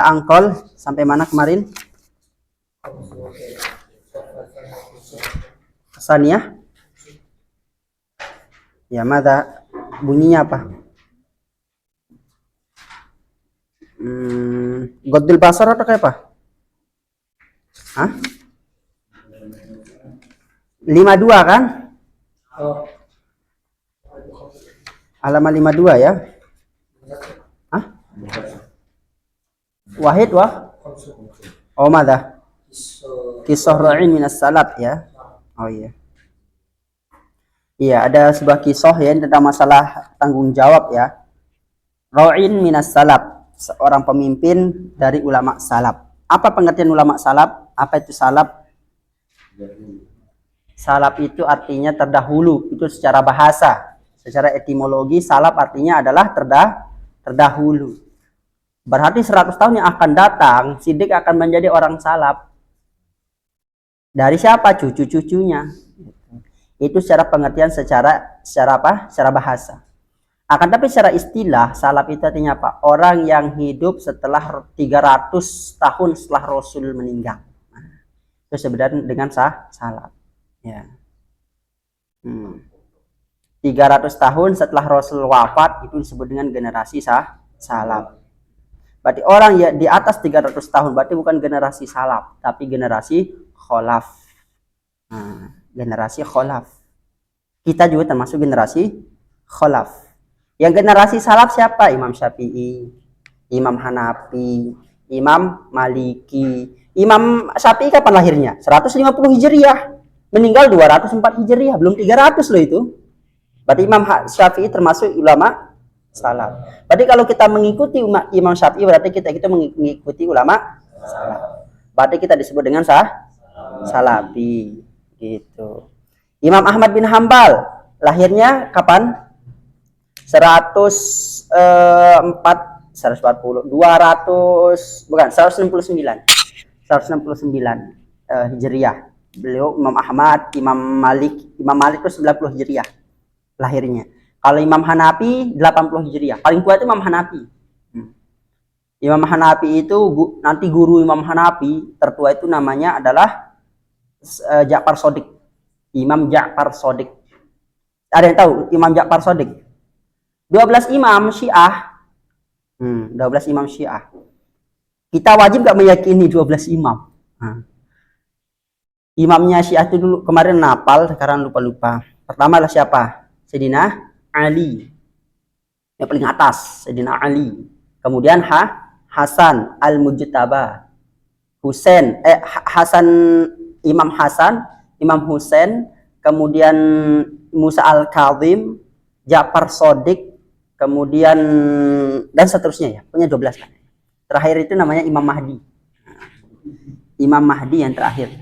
Angkol sampai mana kemarin? Kesannya? Ya, mada bunyinya apa? Godil basar atau kayak apa? Hah? 52 kan? Halaman 52 ya? Hah? Wahid wah? Oh, mada? Kisah ra'in minas salab ya? Oh iya. Iya, ada sebuah kisah ya tentang masalah tanggung jawab ya. Ra'in minas salab, seorang pemimpin dari ulama salaf. Apa pengertian ulama salaf? Apa itu salaf? Salaf itu artinya terdahulu, itu secara bahasa. Secara etimologi salaf artinya adalah terdahulu. Berarti 100 tahun yang akan datang, Siddiq akan menjadi orang salaf. Dari siapa? Cucu-cucunya. Itu secara pengertian secara apa? Secara bahasa. Akan tapi secara istilah, salaf itu artinya apa? Orang yang hidup setelah 300 tahun setelah Rasul meninggal. Nah, itu sebenarnya dengan salaf. Ya. 300 tahun setelah Rasul wafat itu disebut dengan generasi salaf. Berarti orang ya di atas 300 tahun berarti bukan generasi salaf, tapi generasi kholaf. Nah, generasi kholaf. Kita juga termasuk generasi kholaf. Yang generasi salaf siapa? Imam Syafi'i, Imam Hanafi, Imam Maliki. Imam Syafi'i kapan lahirnya? 150 Hijriah. Meninggal 204 Hijriah, belum 300 loh itu. Berarti Imam Syafi'i termasuk ulama salaf. Berarti kalau kita mengikuti Imam Syafi'i berarti kita mengikuti ulama salaf. Berarti kita disebut dengan salafi gitu. Imam Ahmad bin Hambal lahirnya kapan? 169 Hijriah. Beliau Imam Ahmad, Imam Malik itu 90 Hijriah lahirnya. Kalau Imam Hanafi 80 Hijriah. Paling tua itu Imam Hanafi. Imam Hanafi itu nanti guru Imam Hanafi tertua itu namanya adalah Ja'far Shadiq. Imam Ja'far Shadiq. Ada yang tahu Imam Ja'far Shadiq? 12 imam Syiah. 12 imam Syiah. Kita wajib gak meyakini 12 imam. Imamnya Syiah itu dulu kemarin napal, sekarang lupa-lupa. Pertama adalah siapa? Sayyidina Ali. Yang paling atas, Sayyidina Ali. Kemudian Hasan Al-Mujtaba. Imam Hasan, Imam Husain, kemudian Musa Al-Kazim, Ja'far Shadiq, kemudian dan seterusnya ya. Punya 12 kan. Terakhir itu namanya Imam Mahdi. Imam Mahdi yang terakhir.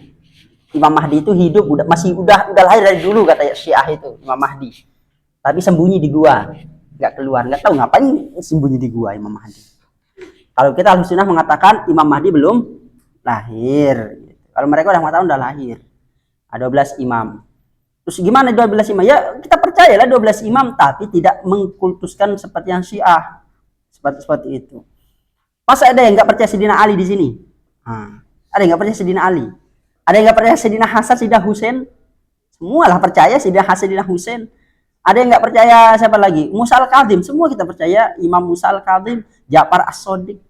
Imam Mahdi itu hidup masih udah lahir dari dulu kata Syiah itu Imam Mahdi. Tapi sembunyi di gua, nggak keluar, nggak tahu ngapain sembunyi di gua Imam Mahdi. Kalau kita Ahlussunnah mengatakan Imam Mahdi belum lahir. Kalau mereka udah mengatakan udah lahir. Ada 12 imam. Terus gimana 12 imam? Ya kita percayalah 12 imam, tapi tidak mengkultuskan seperti yang Syiah. Seperti itu. Masa ada yang nggak percaya Sayyidina Ali di sini? Ada yang nggak percaya Sayyidina Ali? Ada yang nggak percaya Sayyidina Hasan, Sayyidina Husain? Semualah percaya Sayyidina Hasan, Sayyidina Husain. Ada yang nggak percaya siapa lagi? Musa Al-Kazim. Semua kita percaya Imam Musa Al-Kazim, Ja'far As-Shadiq.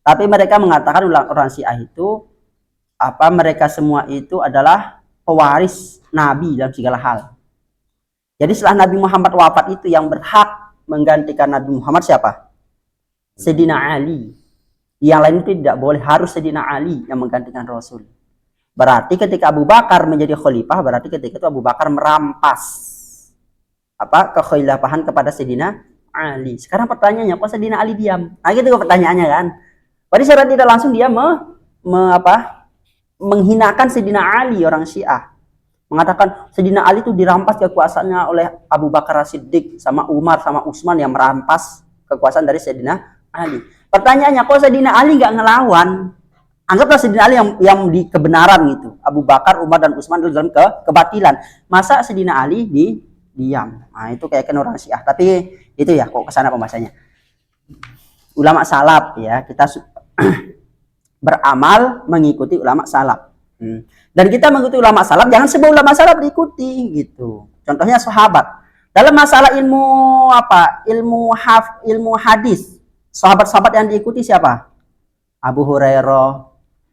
Tapi mereka mengatakan orang Syiah itu mereka semua itu adalah pewaris Nabi dalam segala hal. Jadi setelah Nabi Muhammad wafat itu yang berhak menggantikan Nabi Muhammad siapa? Sayyidina Ali. Yang lain itu tidak boleh, harus Sayyidina Ali yang menggantikan Rasul. Berarti ketika Abu Bakar menjadi khalifah, berarti ketika itu Abu Bakar merampas kekhilafahan kepada Sayyidina Ali. Sekarang pertanyaannya, kok Sayyidina Ali diam? Nah gitu pertanyaannya kan. Berarti secara tidak langsung dia menghinakan Sayyidina Ali, orang Syiah. Mengatakan Sayyidina Ali itu dirampas kekuasaannya oleh Abu Bakar As-Siddiq sama Umar sama Utsman yang merampas kekuasaan dari Sayyidina Ali. Pertanyaannya, kok Sayyidina Ali nggak ngelawan? Anggaplah Sayyidina Ali yang di kebenaran gitu. Abu Bakar, Umar dan Utsman dalam kebatilan. Masa Sayyidina Ali diam? Nah, itu kayak orang Syiah. Tapi itu ya kok kesana pembahasannya. Ulama salaf ya, kita beramal mengikuti ulama salaf. Dan kita mengikuti ulama salaf, jangan semua ulama salaf diikuti gitu. Contohnya sahabat. Dalam masalah ilmu apa? Ilmu hadis. Sahabat-sahabat yang diikuti siapa? Abu Hurairah,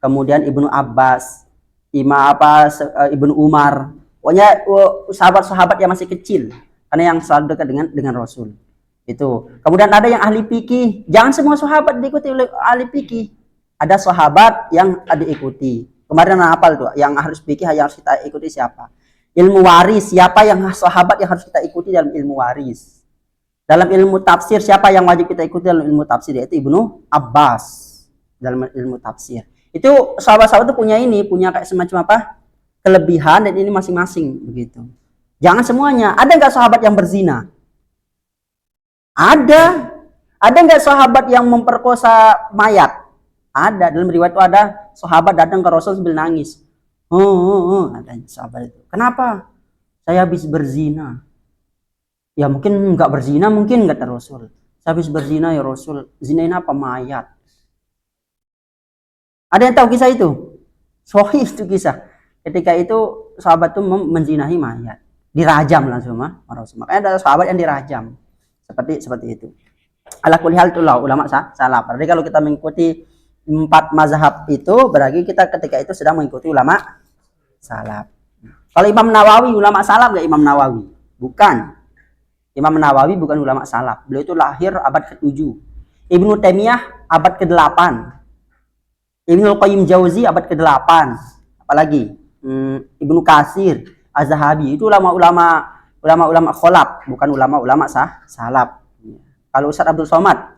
kemudian Ibnu Abbas, Ibnu Umar. Pokoknya sahabat-sahabat yang masih kecil, karena yang selalu dekat dengan Rasul. Itu. Kemudian ada yang ahli fikih. Jangan semua sahabat diikuti oleh ahli fikih. Ada sahabat yang diikuti. Kemarin hafal tuh, yang harus fikih yang harus kita ikuti siapa? Ilmu waris, siapa yang sahabat yang harus kita ikuti dalam ilmu waris? Dalam ilmu tafsir, siapa yang wajib kita ikuti dalam ilmu tafsir? Yaitu Ibnu Abbas dalam ilmu tafsir. Itu sahabat-sahabat itu punya kayak semacam apa? Kelebihan, dan ini masing-masing begitu. Jangan semuanya. Ada nggak sahabat yang berzina? Ada. Ada nggak sahabat yang memperkosa mayat? Ada. Dalam riwayat itu ada sahabat datang ke Rasul sambil nangis. Ada sahabat itu. Kenapa? Saya habis berzina. Ya mungkin nggak berzina, mungkin kata Rasul. Saya habis berzina ya Rasul. Zinain apa? Mayat. Ada yang tahu kisah itu? Sahih itu kisah. Ketika itu sahabat itu menzinahi mayat. Dirajam langsung Rasul. Makanya ada sahabat yang dirajam. Seperti itu. Ala kulli hal itulah ulama salaf. Jadi kalau kita mengikuti 4 mazhab itu, berarti kita ketika itu sedang mengikuti ulama salaf. Kalau Imam Nawawi ulama salaf nggak Imam Nawawi? Bukan. Imam Nawawi bukan ulama salaf. Beliau itu lahir abad ke-7. Ibnu Taimiyah abad ke-8. Ibnu Qayyim Jauzi abad ke-8. Apalagi Ibnu Katsir, Az-Zahabi, itu ulama-ulama kholaf, bukan ulama-ulama salaf. Kalau Ustaz Abdul Somad,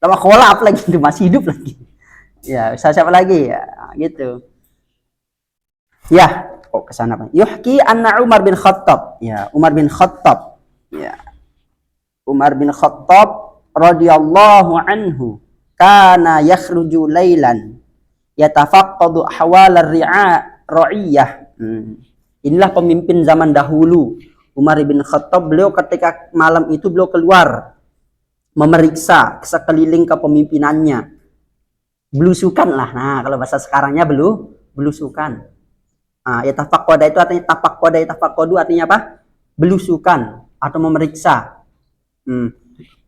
ulama kholaf lagi, itu masih hidup lagi. Ya, siapa lagi? Ya, gitu. Ya, ke sana Pak. Yuhki anna Umar bin Khattab. Ya, Umar bin Khattab. Ya. Umar bin Khattab radhiyallahu anhu kana yakhruju lailan yatafaqqadu ahwal ar-ra'iyah. Inilah pemimpin zaman dahulu. Umar bin Khattab, beliau ketika malam itu beliau keluar memeriksa sekeliling kepemimpinannya. Belusukan lah. Nah, kalau bahasa sekarangnya belusukan. Ya tafaqqada itu artinya tafaqqadu artinya apa? Belusukan atau memeriksa.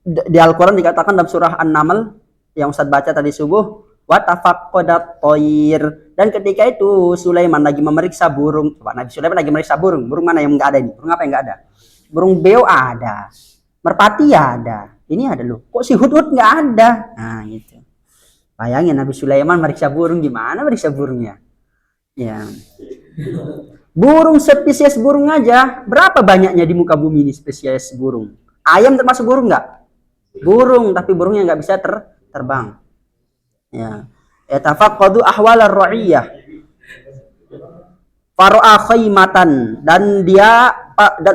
Di Al-Qur'an dikatakan dalam surah An-Naml yang Ustaz baca tadi subuh, wa tafaqqadat thair. Dan ketika itu Sulaiman lagi memeriksa burung. Nabi Sulaiman lagi memeriksa burung. Burung mana yang enggak ada ini? Burung apa yang enggak ada? Burung beo ada. Merpati ada. Ini ada loh. Kok si hudhud enggak ada? Nah, gitu. Bayangin Nabi Sulaiman meriksa burung, gimana meriksa burungnya? Ya. Burung, spesies burung aja, berapa banyaknya di muka bumi ini spesies burung? Ayam termasuk burung nggak? Burung, tapi burungnya nggak bisa terbang. Ya. Tafaqqadu ahwal ar-ra'iyah. Fara'a khaymatan, dan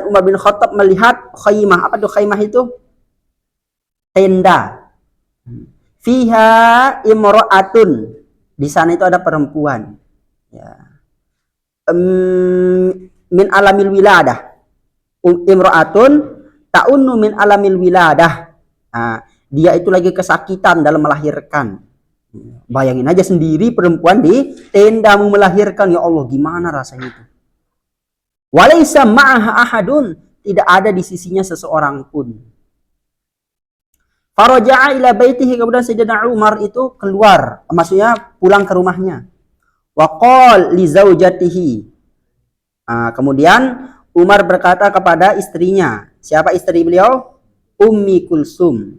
Umar bin Khattab melihat khaymah. Apa tuh khaymah itu? Tenda. Fiha imra'atun, di sana itu ada perempuan, ya. Min alamil wiladah, imra'atun ta'unnu min alamil wiladah. Nah, dia itu lagi kesakitan dalam melahirkan. Bayangin aja sendiri perempuan di tenda mau melahirkan, ya Allah gimana rasanya itu. Walaysa ma'aha ahadun, tidak ada di sisinya seseorang pun. Faraja'a ila baitihi, kemudian Sayyidina Umar itu keluar, maksudnya pulang ke rumahnya. Wa qala li zaujatihi. Kemudian Umar berkata kepada istrinya. Siapa istri beliau? Ummi Kulsum.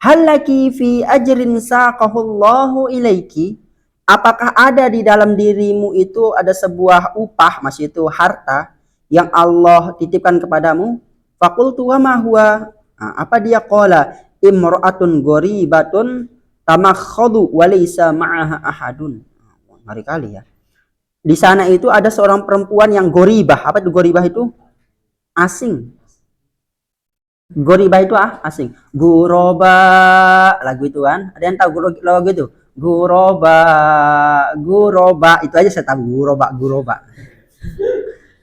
Hal laki fi ajrin saqahullahu ilaiki? Apakah ada di dalam dirimu itu ada sebuah upah, maksud itu harta yang Allah titipkan kepadamu? Faqultu wa ma huwa? Apa dia? Qala imra'atun ghoribatun tamakhadu wa laysa ma'aha ahadun. Ngeri kali ya. Di sana itu ada seorang perempuan yang goribah. Apa itu goribah itu? Asing. Goribah itu asing. Guroba, lagu itu kan. Ada yang tahu lagu itu? Guroba itu aja saya tahu. Guroba.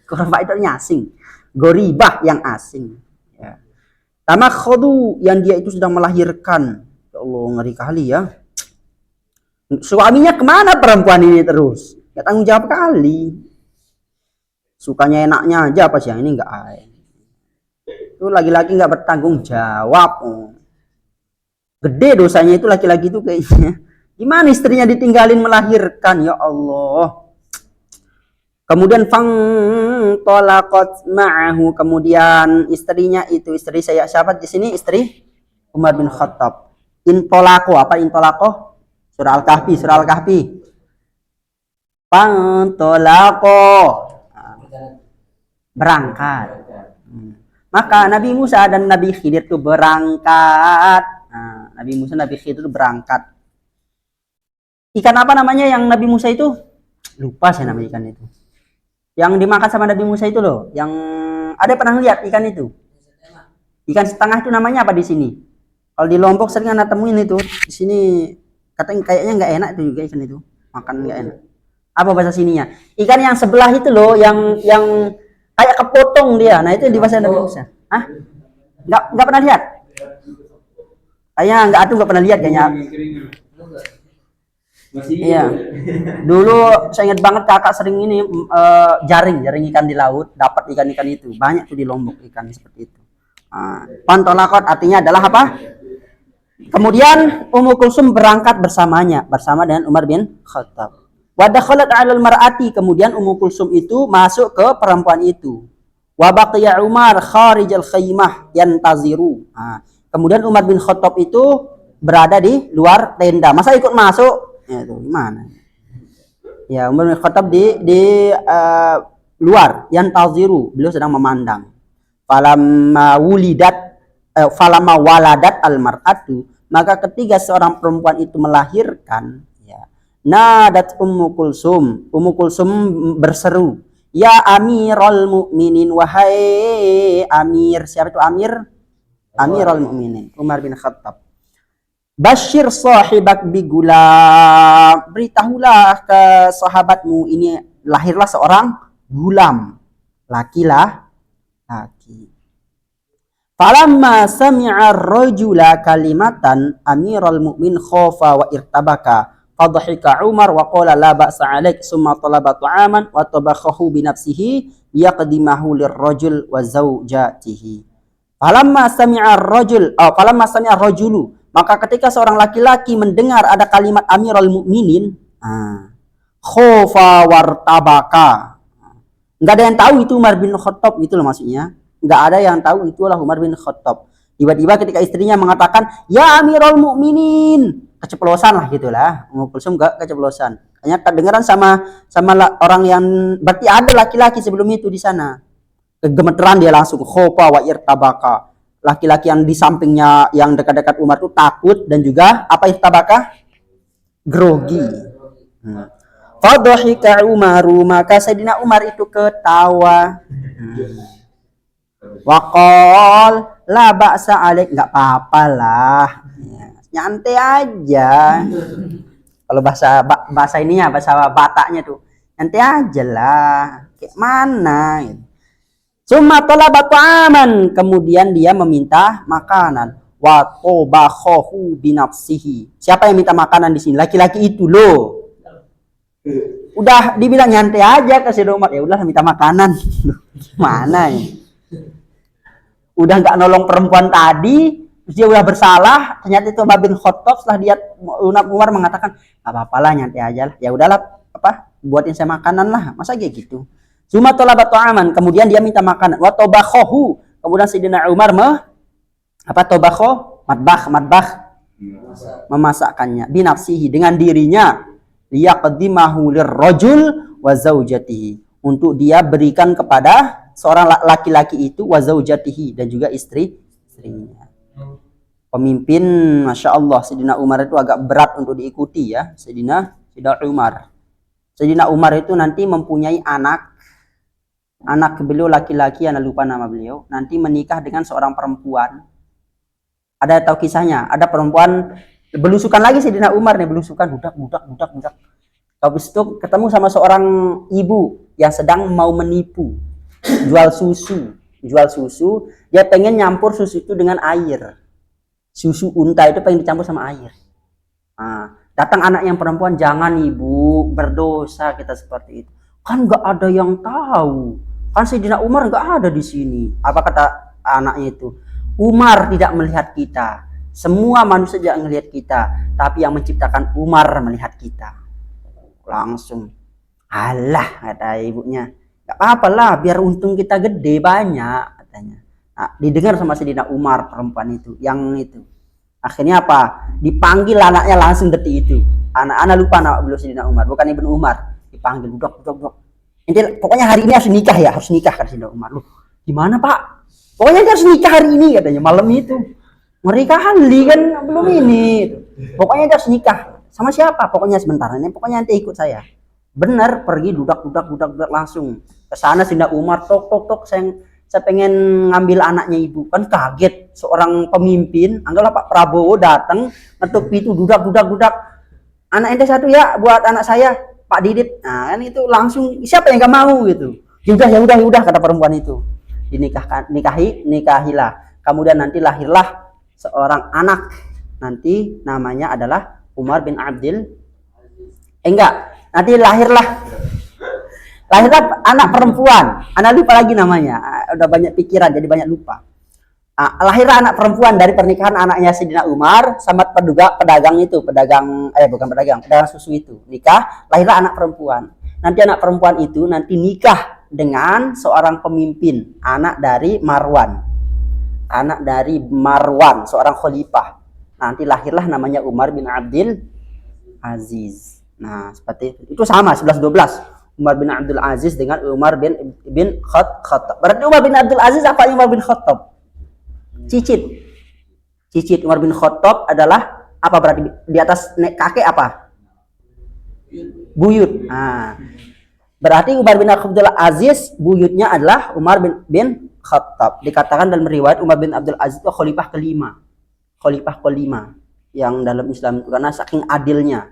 Guroba itu asing. Goribah yang asing. Ya. Tamakhadu, yang dia itu sedang melahirkan. Ya Allah, ngeri kali ya. Suaminya kemana perempuan ini terus? Gak tanggung jawab kali. Sukanya enaknya aja apa sih yang ini enggak ada. Itu laki-laki nggak bertanggung jawab. Gede dosanya itu laki-laki itu kayaknya. Gimana istrinya ditinggalin melahirkan, ya Allah. Kemudian fang tolakot ma'ahu, kemudian istrinya itu, istri saya siapa di sini? Istri Umar bin Khattab. Intolako, apa intolako? Surah Al-Kahfi, surah Al-Kahfi. Fang tolako, berangkat. Maka Nabi Musa dan Nabi Khidir itu berangkat. Nah, Nabi Musa, Nabi Khidir itu berangkat. Ikan apa namanya yang Nabi Musa itu? Lupa saya nama ikan itu. Yang dimakan sama Nabi Musa itu loh. Yang ada pernah lihat ikan itu? Ikan setengah itu namanya apa di sini? Kalau di Lombok sering anak temuin itu. Di sini katanya kayaknya nggak enak itu juga ikan itu. Makan nggak enak. Apa bahasa sininya? Ikan yang sebelah itu loh, yang kayak kepotong dia. Nah itu di bahasa Nabi Musa. Hah? Nggak pernah lihat? Kayaknya nggak pernah lihat kayaknya. Iya. Dulu saya ingat banget kakak sering ini jaring ikan di laut, dapat ikan-ikan itu. Banyak tuh di Lombok ikan seperti itu. Pantolakot artinya adalah apa? Kemudian Ummu Kulsum berangkat bersama dengan Umar bin Khattab. Wa dakhalat 'alal mar'ati, kemudian Ummu Kulsum itu masuk ke perempuan itu. Wa baqiya Umar kharijal khaymah yantaziru. Kemudian Umar bin Khattab itu berada di luar tenda. Masa ikut masuk? Ya itu gimana? Ya Umar bin Khattab di luar, yantaziru, beliau sedang memandang. Falamma waladat al-mar'atu, maka ketika seorang perempuan itu melahirkan, nadat Ummu Kulsum berseru, ya Amirul Mukminin, wahai Amir. Siapa itu Amir? Amirul Mukminin, Umar bin Khattab. Bashir sahibak bigulam, beritahulah ke sahabatmu ini lahirlah seorang gulam, laki. Falamma sami'a ar-rajula kalimatan Amirul Mukmin khafa wa irtabaka. Fadhika Umar wa qala la ba'sa 'alaik, summa talaba ta'aman wa tabakhahu bi nafsihi yaqdimahu lirrajul wa zawjatihi. Falamma sami'a ar-rajulu, maka ketika seorang laki-laki mendengar ada kalimat Amirul Mukminin, khafa wartabaka. Enggak ada yang tahu itu Umar bin Khattab, gitu loh maksudnya. Enggak ada yang tahu itulah Umar bin Khattab. Tiba-tiba ketika istrinya mengatakan, "Ya Amirul Mukminin," keceplosan lah gitulah. Ummu Kulsum enggak keceplosan. Hanya kedengaran sama orang yang berarti ada laki-laki sebelum itu di sana. Kegemeteran dia langsung, khofa wa irtabaka. Laki-laki yang di sampingnya yang dekat-dekat Umar itu takut dan juga apa irtabaka? Grogi. Fadhika Umaru, maka Sayyidina Umar itu ketawa. Waqol la ba'sa 'alaik, enggak apa-apalah. Nyantai aja. Kalau bahasa ininya, bahasa Bataknya tuh, nyantai aja lah. Kayak mana gitu. Summa talaba ta'aman, kemudian dia meminta makanan. Wa tabakhahu bi nafsihi. Siapa yang minta makanan di sini? Laki-laki itu loh. Udah dibilang nyantai aja ke Sayyidina Umar, ya udah minta makanan. Mana ya? Udah enggak nolong perempuan tadi, terus dia udah bersalah, ternyata itu Umar bin Khattab. Setelah dia Umar mengatakan, "Enggak apa-apalah, nyantai aja lah. Ya udahlah, buatin saya makanan lah." Masa kayak gitu? Summa talaba ta'aman, kemudian dia minta makanan. Wa tabakhahu, kemudian Sayyidina Umar tabakho? Madbakh. Memasakkannya binafsihi, dengan dirinya, liyaqdimahu lirrajul wa zaujatihi, untuk dia berikan kepada seorang laki-laki itu, wa zaujatihi, dan juga istrinya. Pemimpin, Masya Allah, Sayyidina Umar itu agak berat untuk diikuti ya. Sayyidina Umar itu nanti mempunyai anak beliau laki-laki, yang lupa nama beliau, nanti menikah dengan seorang perempuan. Ada tahu kisahnya? Ada perempuan belusukan lagi Sayyidina Umar nih, belusukan budak. Habis itu ketemu sama seorang ibu yang sedang mau menipu, jual susu. Dia pengen nyampur susu itu dengan air. Susu unta itu pengen dicampur sama air. Datang anak yang perempuan, jangan ibu, berdosa kita seperti itu. Kan nggak ada yang tahu. Kan Sayyidina Umar nggak ada di sini. Apa kata anaknya itu? Umar tidak melihat kita. Semua manusia tidak melihat kita. Tapi yang menciptakan Umar melihat kita. Langsung. Alah, kata ibunya. Gak apa-apa lah, biar untung kita gede banyak, katanya. Nah, didengar sama Sayyidina Umar perempuan itu. Yang itu. Akhirnya apa? Dipanggil anaknya langsung detik itu. Anak-anak lupa nama beliau Sayyidina Umar, bukan Ibnu Umar. Dipanggil, duduk. Intinya, pokoknya hari ini harus nikah ya, harus nikah kan Sayyidina Umar. Loh, gimana Pak? Pokoknya harus nikah hari ini katanya, malam itu. Mereka kali kan belum ini. Pokoknya harus nikah. Sama siapa? Pokoknya sebentar. Ini pokoknya nanti ikut saya. Benar, pergi dudak langsung. Ke sana Sayyidina Umar, tok. Saya pengen ngambil anaknya ibu. Kan kaget, seorang pemimpin, anggaplah Pak Prabowo datang, ngetuk pintu, dudak. Anak ente satu ya, buat anak saya, Pak Didit. Nah, kan itu langsung, siapa yang gak mau gitu. Ya udah, kata perempuan itu. Nikahilah. Kemudian nanti lahirlah seorang anak. Nanti namanya adalah Umar bin Abdul. Nanti lahirlah anak perempuan. Anak lupa lagi namanya. Udah banyak pikiran jadi banyak lupa. Lahirlah anak perempuan dari pernikahan anaknya Sayyidina Umar sama pedagang susu itu. Nikah, lahirlah anak perempuan. Nanti anak perempuan itu nanti nikah dengan seorang pemimpin, anak dari Marwan, seorang khalifah. Nanti lahirlah namanya Umar bin Abdul Aziz. Nah, seperti itu sama 11-12. Umar bin Abdul Aziz dengan Umar bin Khattab. Berarti Umar bin Abdul Aziz apa Umar bin Khattab? Cicit Umar bin Khattab adalah apa berarti di atas kakek apa? Buyut. Nah, berarti Umar bin Abdul Aziz buyutnya adalah Umar bin Khattab. Dikatakan dalam riwayat Umar bin Abdul Aziz itu khalifah kelima yang dalam Islam itu karena saking adilnya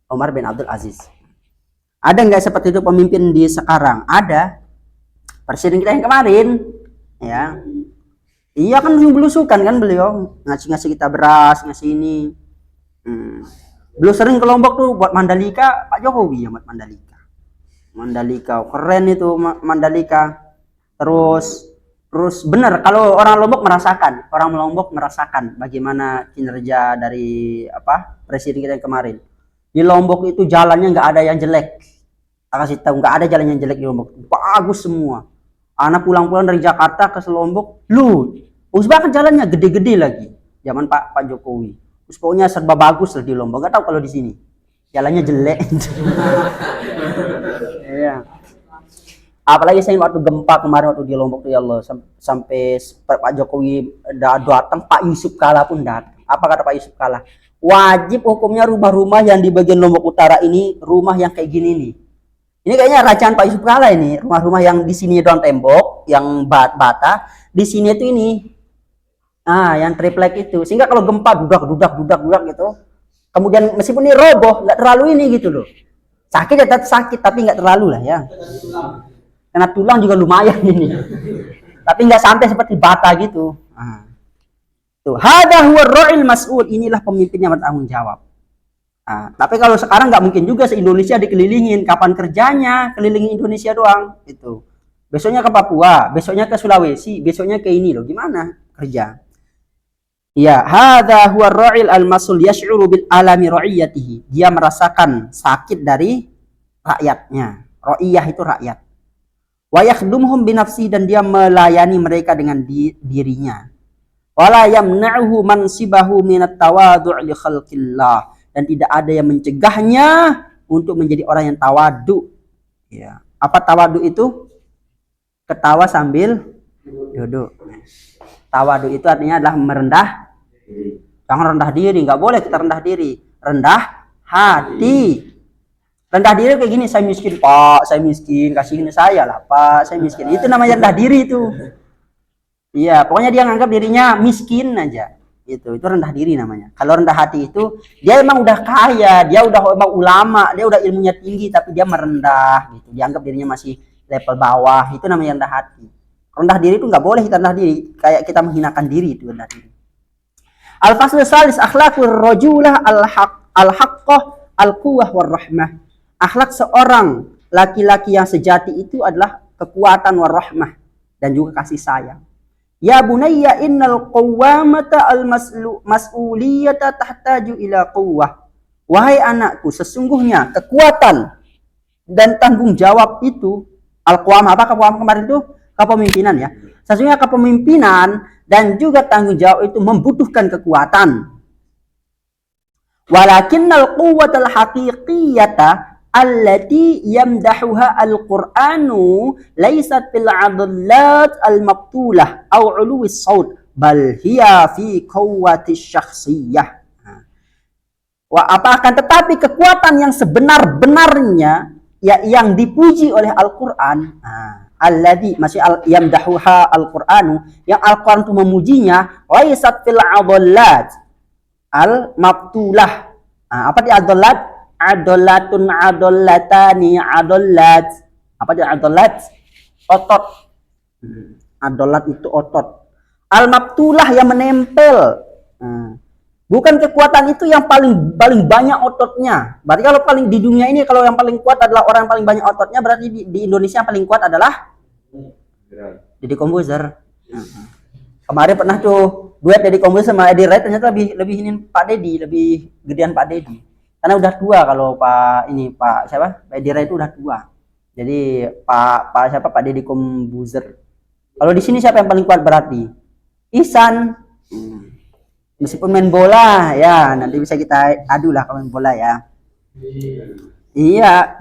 Umar bin Abdul Aziz. Ada nggak seperti itu pemimpin di sekarang? Ada. Presiden kita yang kemarin, ya. Iya kan belusukan kan beliau ngasih kita beras, ngasih ini. Beliau sering ke Lombok tuh buat Mandalika, Pak Jokowi yang buat Mandalika. Keren itu Mandalika. Terus benar kalau orang Lombok merasakan bagaimana kinerja dari presiden kita yang kemarin. Di Lombok itu jalannya nggak ada yang jelek. Kasih tahu nggak ada jalan yang jelek di Lombok, bagus semua. Anak pulang dari Jakarta ke Lombok, bahkan jalannya gede-gede lagi. Zaman Pak Jokowi, pokoknya serba bagus lah di Lombok. Nggak tahu kalau di sini jalannya jelek. Ya. Apalagi saya waktu gempa kemarin waktu di Lombok tuh ya Allah, sampai Pak Jokowi datang, Pak Yusuf Kalla pun datang. Apa kata Pak Yusuf Kalla? Wajib hukumnya rumah-rumah yang di bagian Lombok Utara ini rumah yang kayak gini nih. Ini kayaknya racaan Pak Yusuf Kalla ini, rumah-rumah yang di sini doang tembok, yang bata, di sini itu ini. Yang triplek itu. Sehingga kalau gempa dudak gitu. Kemudian meskipun ini roboh, nggak terlalu ini gitu loh. Sakit ya sakit, tapi nggak terlalu lah ya. Karena tulang juga lumayan ini. Tapi nggak sampai seperti bata gitu. Tuh, hada huwa ar-ra'il mas'ul, inilah pemimpin yang bertanggung jawab. Tapi kalau sekarang nggak mungkin juga se-Indonesia dikelilingin. Kapan kerjanya? Kelilingin Indonesia doang. Itu. Besoknya ke Papua, besoknya ke Sulawesi, besoknya ke ini loh. Gimana kerja? Ya, hadza huwa ar-ra'il al-mas'ul yash'uru bil alami ra'iyatihi. Dia merasakan sakit dari rakyatnya. Ra'iyah itu rakyat. Wa yakhdumuhum bi nafsihi, dan dia melayani mereka dengan dirinya. Wala yamna'uhu mansibahu minat tawadhu' li khalqillah. Dan tidak ada yang mencegahnya untuk menjadi orang yang tawadu. Ya. Apa tawadu itu? Ketawa sambil duduk. Tawadu itu artinya adalah merendah. Jangan rendah diri, nggak boleh kita rendah diri. Rendah hati. Rendah diri kayak gini, saya miskin Pak, saya miskin, kasih ini saya lah Pak, saya miskin. Itu namanya rendah diri itu. Iya, pokoknya dia nganggap dirinya miskin aja. Itu rendah diri namanya. Kalau rendah hati itu dia emang udah kaya, dia udah emang ulama, dia udah ilmunya tinggi, tapi dia merendah gitu. Dianggap dirinya masih level bawah. Itu namanya rendah hati. Rendah diri itu nggak boleh kita rendah diri, kayak kita menghinakan diri itu rendah diri. Al-fasl salis akhlaqur rajulah al-haq. al-haqqah al-quwwah war-rahmah. Akhlak seorang laki-laki yang sejati itu adalah kekuatan war-rahmah dan juga kasih sayang. Ya bunayya innal qawwamata al-mas'uliyata tahtaju ila quwwah. Wahai anakku, sesungguhnya kekuatan dan tanggung jawab itu al-qawwamah, apa qawwamah kemarin itu? Kepemimpinan ya. Sesungguhnya kepemimpinan dan juga tanggung jawab itu membutuhkan kekuatan. Walakinnal quwwatal haqiqiyata allati yamdahuha al-Qur'anu laysat fil 'adallat al-maqtulah aw 'uluwis saut bal hiya fi quwwatis syakhsiyah. Akan tetapi kekuatan yang sebenar-benarnya ya, yang dipuji oleh Al-Qur'an, alladzi masih yamdahuha al-Qur'anu, yang Al-Qur'an itu memujinya, laisat fil 'adallat al-maqtulah. Apa di adallat? Adallatun adallatani adallat. Apa di adallat? Otot. Adallat itu otot. Al-maqtulah yang menempel. Bukan kekuatan itu yang paling banyak ototnya. Berarti kalau paling di dunia ini, kalau yang paling kuat adalah orang yang paling banyak ototnya, berarti di Indonesia yang paling kuat adalah Deddy Komposer. Kemarin pernah tuh duet Deddy Komposer sama Edi Rai, ternyata lebih ini Pak Deddy, lebih gedean Pak Deddy. Karena udah tua kalau Pak siapa? Pak Edi Rai itu udah tua. Jadi Pak Deddy Komposer. Kalau di sini siapa yang paling kuat berarti? Ihsan. Meskipun main bola ya, nanti bisa kita adu lah kalau main bola ya. Iya.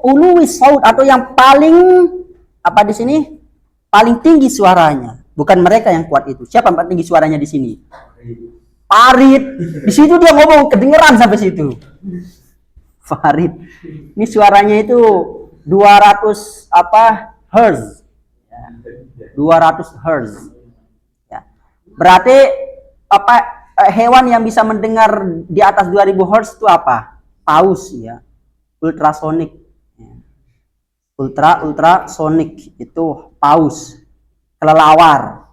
Uluwis saut, atau yang paling apa di sini? Paling tinggi suaranya. Bukan mereka yang kuat itu. Siapa yang paling tinggi suaranya di sini? Farid. Di situ dia ngomong kedengeran sampai situ. Farid. Ini suaranya itu 200 hertz. 200 hertz. Berarti hewan yang bisa mendengar di atas 2000 Hz itu apa? Paus ya. Ultrasonik. Ultrasonik itu paus. Kelelawar.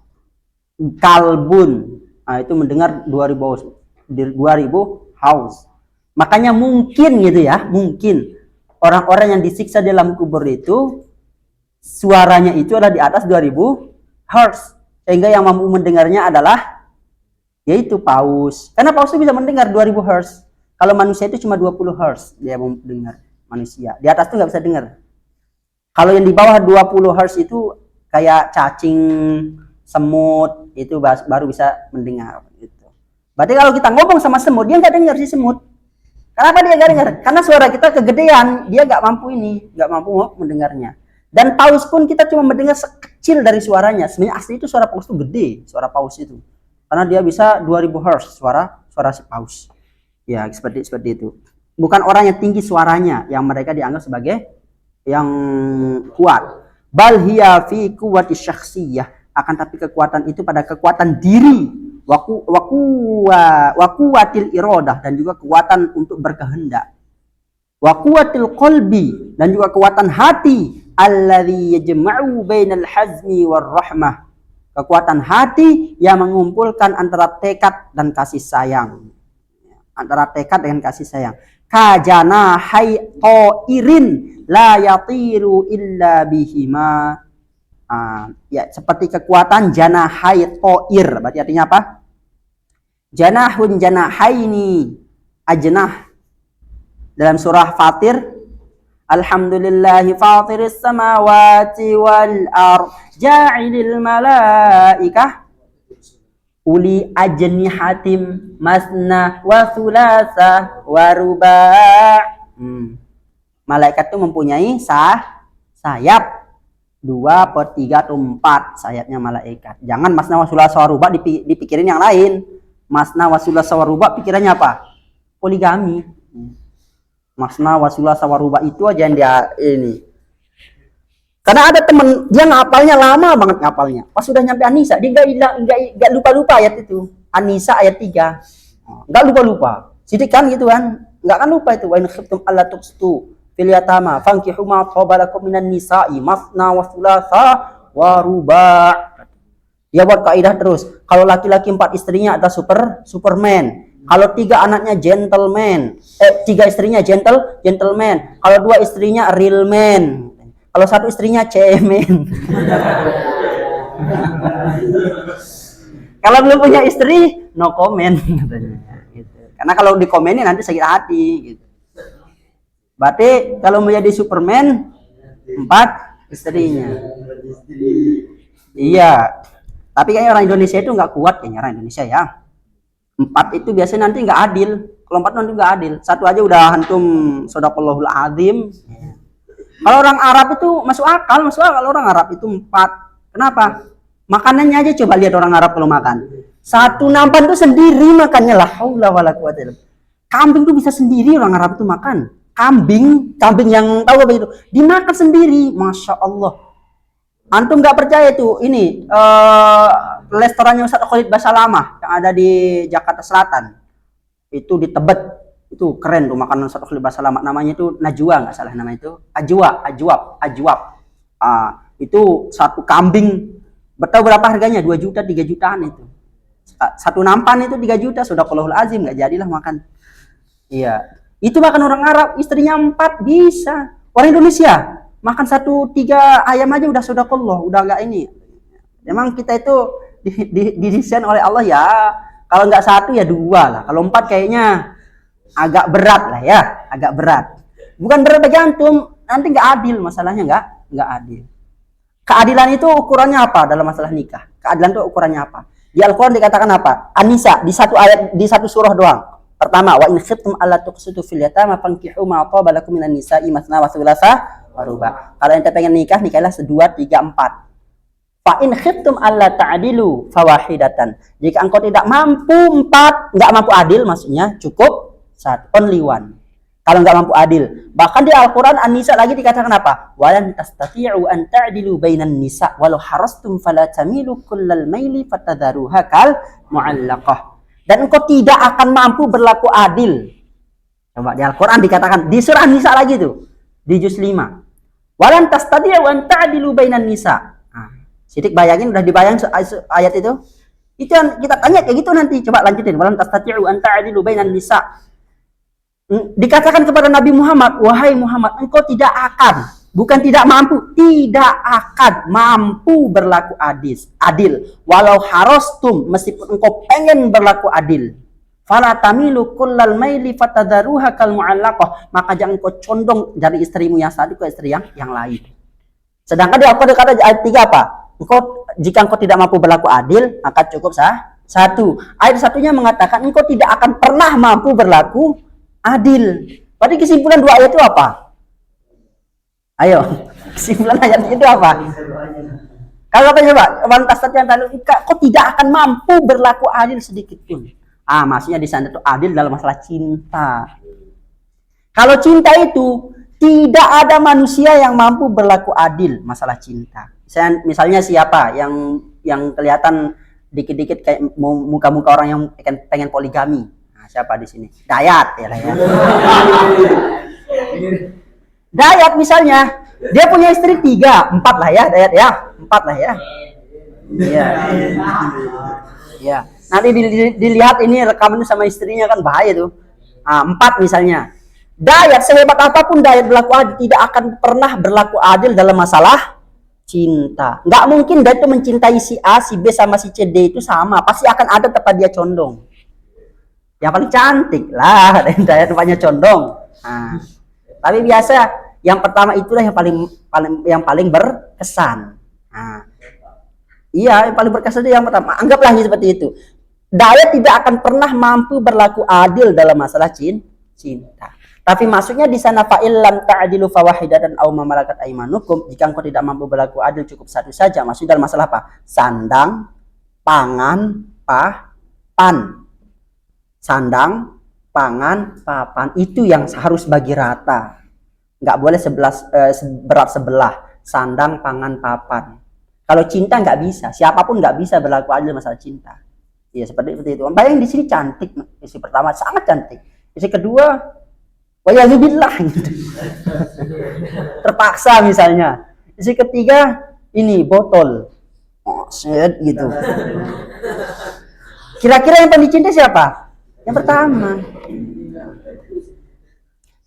Kalbun. Itu mendengar 2000 Hz. Makanya mungkin gitu ya, mungkin orang-orang yang disiksa dalam kubur itu suaranya itu adalah di atas 2000 Hz. Sehingga yang mampu mendengarnya adalah yaitu paus. Karena paus itu bisa mendengar 2000 Hz. Kalau manusia itu cuma 20 Hz dia mau mendengar manusia. Di atas itu nggak bisa dengar. Kalau yang di bawah 20 Hz itu kayak cacing, semut, itu baru bisa mendengar. Gitu. Berarti kalau kita ngomong sama semut, dia nggak dengar si semut. Kenapa dia nggak dengar? Karena suara kita kegedean, dia nggak mampu mendengarnya. Dan paus pun kita cuma mendengar sekecil dari suaranya. Sebenarnya asli itu suara paus itu gede, suara paus itu. Karena dia bisa 2000 Hz suara si paus. Ya, seperti itu. Bukan orang yang tinggi suaranya yang mereka dianggap sebagai yang kuat. Bal hiya fi quwwati syakhsiyah. Akan tapi kekuatan itu pada kekuatan diri, wa quwwatil iradah, dan juga kekuatan untuk berkehendak. Wa quwwatil qalbi, dan juga kekuatan hati, alladzi yajma'u bainal hazmi war rahmah. Kekuatan hati yang mengumpulkan antara tekad dan kasih sayang. Antara tekad dengan kasih sayang. Kajana hay ta'irin la yatiru illa bihima. Ya, seperti kekuatan janahai ta'ir. Berarti artinya apa? Janahun janahaini ajnah. Dalam surah Fatir, Alhamdulillahi fatiris samawati wal ard ja'ilil malaikah uli ajnihatim masna wa thulatha wa ruba'. Malaikat itu mempunyai sayap 2 per 3 atau 4 sayapnya malaikat. Jangan masna wa thulatha wa ruba' dipikirin yang lain. Masna wa thulatha wa ruba' pikirannya apa? Poligami. Masna wasulah sawaruba itu aja yang dia ini. Karena ada temen dia ngapalnya lama banget ngapalnya. Pas sudah nyampe An-Nisa dia enggak lupa ayat itu. An-Nisa ayat 3. Enggak lupa. Sidik kan gitu kan. Enggak kan lupa itu. Wa in khiftum alla tuqsitu fil yatama fankihu ma qabalakum minan nisa'i masna wasulatha waruba'. Dia buat kaidah terus. Kalau laki-laki 4 istrinya ada Superman. Kalau 3 anaknya gentleman, 3 istrinya gentleman. Kalau 2 istrinya real man. Kalau 1 istrinya cemen. Kalau belum punya istri, no comment katanya. Gitu. Karena kalau dikomenin nanti sakit hati. Gitu. Berarti kalau mau jadi Superman, 4 istrinya. Iya. Tapi kayaknya orang Indonesia itu nggak kuat kayaknya orang Indonesia ya. 4 itu biasanya nanti nggak adil. Kalau 4 nanti nggak adil. 1 aja udah hantum shadaqallahul azim. Kalau orang Arab itu masuk akal orang Arab itu 4. Kenapa? Makanannya aja coba lihat orang Arab kalau makan. 1 nampan tuh sendiri makannya, la haula wala quwata illa billah. Kambing tuh bisa sendiri orang Arab itu makan. Kambing yang tahu apa itu, dimakan sendiri, masya Allah. Antum nggak percaya itu, ini restorannya Ustaz Khalid Basalamah yang ada di Jakarta Selatan, itu di Tebet, itu keren tuh makanan Ustaz Khalid Basalamah, namanya itu Najwa nggak salah namanya itu, Ajwab. Itu 1 kambing, tahu berapa harganya? 2 juta, 3 jutaan itu. 1 nampan itu 3 juta, sudah qallahul azim, nggak jadilah makan. Iya, itu makan orang Arab, istrinya 4 bisa. Orang Indonesia makan 1-3 ayam aja udah sodaqallah, udah nggak ini. Memang kita itu didesain oleh Allah ya. Kalau nggak 1 ya 2 lah. Kalau 4 kayaknya agak berat lah ya, agak berat. Bukan berat bagi antum, nanti nggak adil masalahnya, nggak adil. Keadilan itu ukurannya apa dalam masalah nikah? Keadilan itu ukurannya apa? Di Al-Quran dikatakan apa? An-Nisa di 1 ayat, di 1 surah doang. Pertama, wa in khiftum alla tuqsitu fil yatama fankihu ma taba lakum minan nisa'i matsna wa thulatha wa ruba'. Kalau ente pengen nikah, nikahlah 2, 3, 4. Fa in khiftum alla ta'dilu fawahidatan. Jika engkau tidak mampu 4, enggak mampu adil maksudnya, cukup 1, only 1. Kalau enggak mampu adil. Bahkan di Al-Qur'an An-Nisa lagi dikatakan apa? Walan tastati'u an ta'dilu bainan nisa walau harastum fala tamilu kullal maili fatadharuha kal mu'allaqah. Dan engkau tidak akan mampu berlaku adil. Coba di Al-Quran dikatakan, di surah Nisa lagi tuh, di juz 5. Walan tastati'u an ta'dilu bainan nisa. Sidik bayangin, udah dibayang ayat itu? Itu yang kita tanya kayak gitu nanti. Coba lanjutin. Walan tastati'u an ta'dilu bainan nisa. Dikatakan kepada Nabi Muhammad, wahai Muhammad, engkau tidak akan, bukan tidak mampu, tidak akan mampu berlaku adil. Walau harostum, meskipun engkau pengen berlaku adil. Fala tamilu kullal maili fatadharuha kal mu'allaqah. Maka jangan engkau condong dari istrimu yang satu ke istri yang lain. Sedangkan di Al-Quran kata ayat 3 apa? Jika engkau tidak mampu berlaku adil, maka cukup 1. Ayat 1-nya mengatakan engkau tidak akan pernah mampu berlaku adil. Berarti kesimpulan 2 ayat itu apa? Ayo, kesimpulan ayat itu apa? Kalau apa coba? Wantas yang tadi, kau tidak akan mampu berlaku adil sedikit pun. Maksudnya di sana itu adil dalam masalah cinta. Kalau cinta itu tidak ada manusia yang mampu berlaku adil masalah cinta. Misalnya siapa yang kelihatan dikit-dikit kayak muka-muka orang yang pengen poligami. Siapa di sini? Dayat ya lah ya. Dayat misalnya, dia punya istri 3, 4 lah ya, Dayat ya, 4 lah ya. Iya. Ya. Nanti dilihat ini rekamannya sama istrinya kan bahaya tuh. 4 misalnya. Dayat sehebat apapun Dayat berlaku adil, tidak akan pernah berlaku adil dalam masalah cinta. Nggak mungkin Dayat itu mencintai si A, si B sama si C, D itu sama. Pasti akan ada tempat dia condong. Yang paling cantik lah, Dayat rupanya condong. Tapi biasa yang pertama itulah yang paling berkesan. Iya, yang paling berkesan itu yang pertama. Anggaplah seperti itu. Dayat tidak akan pernah mampu berlaku adil dalam masalah cinta. Tapi maksudnya di sana fa'il lam ta'dilu fawahidatan aw ma malakat aymanukum, jika engkau tidak mampu berlaku adil cukup 1 saja. Maksudnya dalam masalah apa? Sandang, pangan, papan. Sandang, pangan, papan itu yang harus bagi rata. Nggak boleh berat sebelah. Sandang, pangan, papan. Kalau cinta nggak bisa. Siapapun nggak bisa berlaku adil masalah cinta. Ya seperti itu. Bayangin di sini cantik. Istri pertama sangat cantik. Istri kedua, wayazubillah gitu. Terpaksa misalnya. Istri ketiga, ini botol. Set gitu. Kira-kira yang paling dicintai siapa? Yang pertama.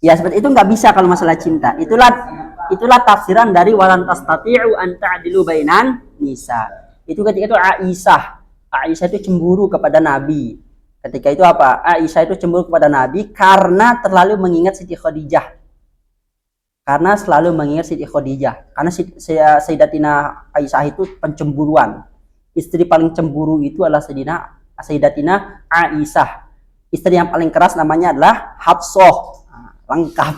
Ya seperti itu nggak bisa kalau masalah cinta. Itulah tafsiran dari walan tastati'u an ta'dilu bainan nisa. Itu ketika itu Aisyah itu cemburu kepada Nabi. Ketika itu apa? Aisyah itu cemburu kepada Nabi karena terlalu mengingat Siti Khadijah. Karena selalu mengingat Siti Khadijah. Karena Sayyidatina Aisyah itu pencemburuan. Istri paling cemburu itu adalah Sayyidatina Aisyah. Istri yang paling keras namanya adalah Hafsah. Lengkap.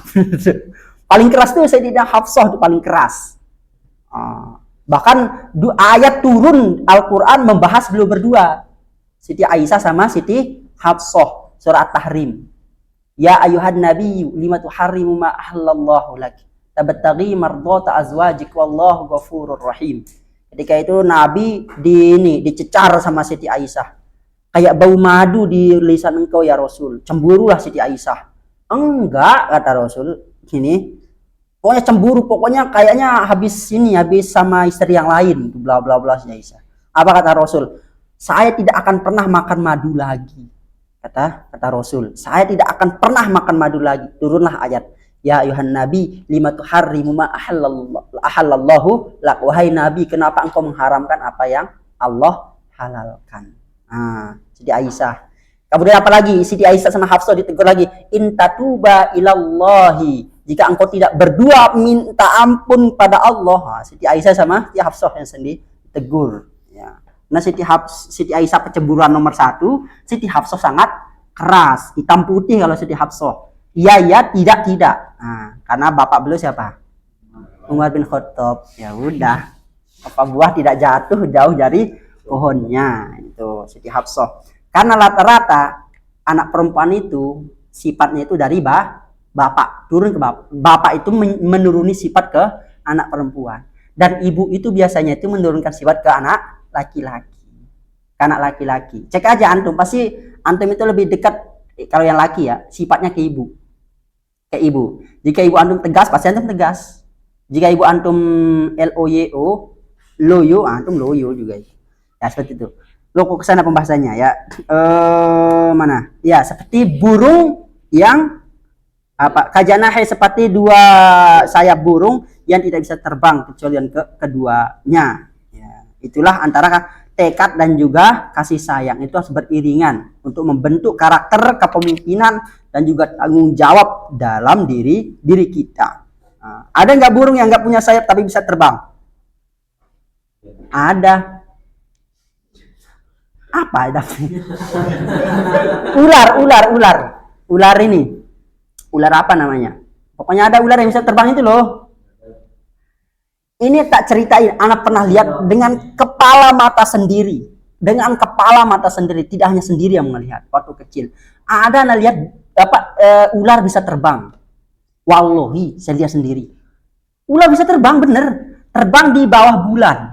Paling keras tuh Sayyidatina Hafsah itu paling keras. Bahkan ayat turun Al-Quran membahas beliau berdua. Siti Aisyah sama Siti Hafsah. Surah At-Tahrim. Ya ayuhan nabiyyu lima tuharrimu ma ahlallahu lak tabtaghi mardata azwajik wallahu ghafurur rahim. Ketika itu Nabi dicecar sama Siti Aisyah. Kayak bau madu di lisan engkau ya Rasul. Cemburulah Siti Aisyah. Enggak, kata Rasul. Gini. Pokoknya cemburu, pokoknya kayaknya habis sama istri yang lain, bla bla bla Siti Aisyah. Apa kata Rasul? Saya tidak akan pernah makan madu lagi. Kata Rasul, saya tidak akan pernah makan madu lagi. Turunlah ayat, ya ayuhan nabi lima tuharrimu ma ahallallahu lak. Wahai nabi, kenapa engkau mengharamkan apa yang Allah halalkan? Siti Aisyah. Kemudian apa lagi? Siti Aisyah sama Hafsah ditegur lagi, in tatuba ilallahi, jika engkau tidak berdua minta ampun pada Allah. Siti Aisyah sama Siti Hafsah yang sendiri tegur. Ya. Nah Siti Aisyah kecemburuan nomor 1, Siti Hafsah sangat keras, hitam putih kalau Siti Hafsah. Iya, tidak. Karena bapak beliau siapa? Umar bin Khattab. Ya udah, apa buah tidak jatuh jauh dari pohonnya. Itu Siti Hafsah. Karena rata-rata anak perempuan itu sifatnya itu dari bapak turun ke bapak. Bapak itu menuruni sifat ke anak perempuan. Dan ibu itu biasanya itu menurunkan sifat ke anak laki-laki. Anak laki-laki. Cek aja antum, pasti antum itu lebih dekat kalau yang laki ya, sifatnya ke ibu. Ke ibu. Jika ibu antum tegas, pasti antum tegas. Jika ibu antum loyo, antum loyo juga. Ya seperti itu. Lo kok kesana pembahasannya ya. Mana? Ya, seperti burung yang kajanahe, seperti 2 sayap burung yang tidak bisa terbang kecuali yang keduanya. Ya, itulah antara tekad dan juga kasih sayang itu harus beriringan untuk membentuk karakter kepemimpinan dan juga tanggung jawab dalam diri kita. Ada nggak burung yang nggak punya sayap tapi bisa terbang? Ada. Apa ada? Ular ini. Ular apa namanya? Pokoknya ada ular yang bisa terbang itu loh. Ini tak ceritain, anak pernah lihat dengan kepala mata sendiri. Dengan kepala mata sendiri, tidak hanya sendiri yang melihat waktu kecil. Ada anak lihat ular bisa terbang. Wallahi, saya lihat sendiri. Ular bisa terbang bener. Terbang di bawah bulan.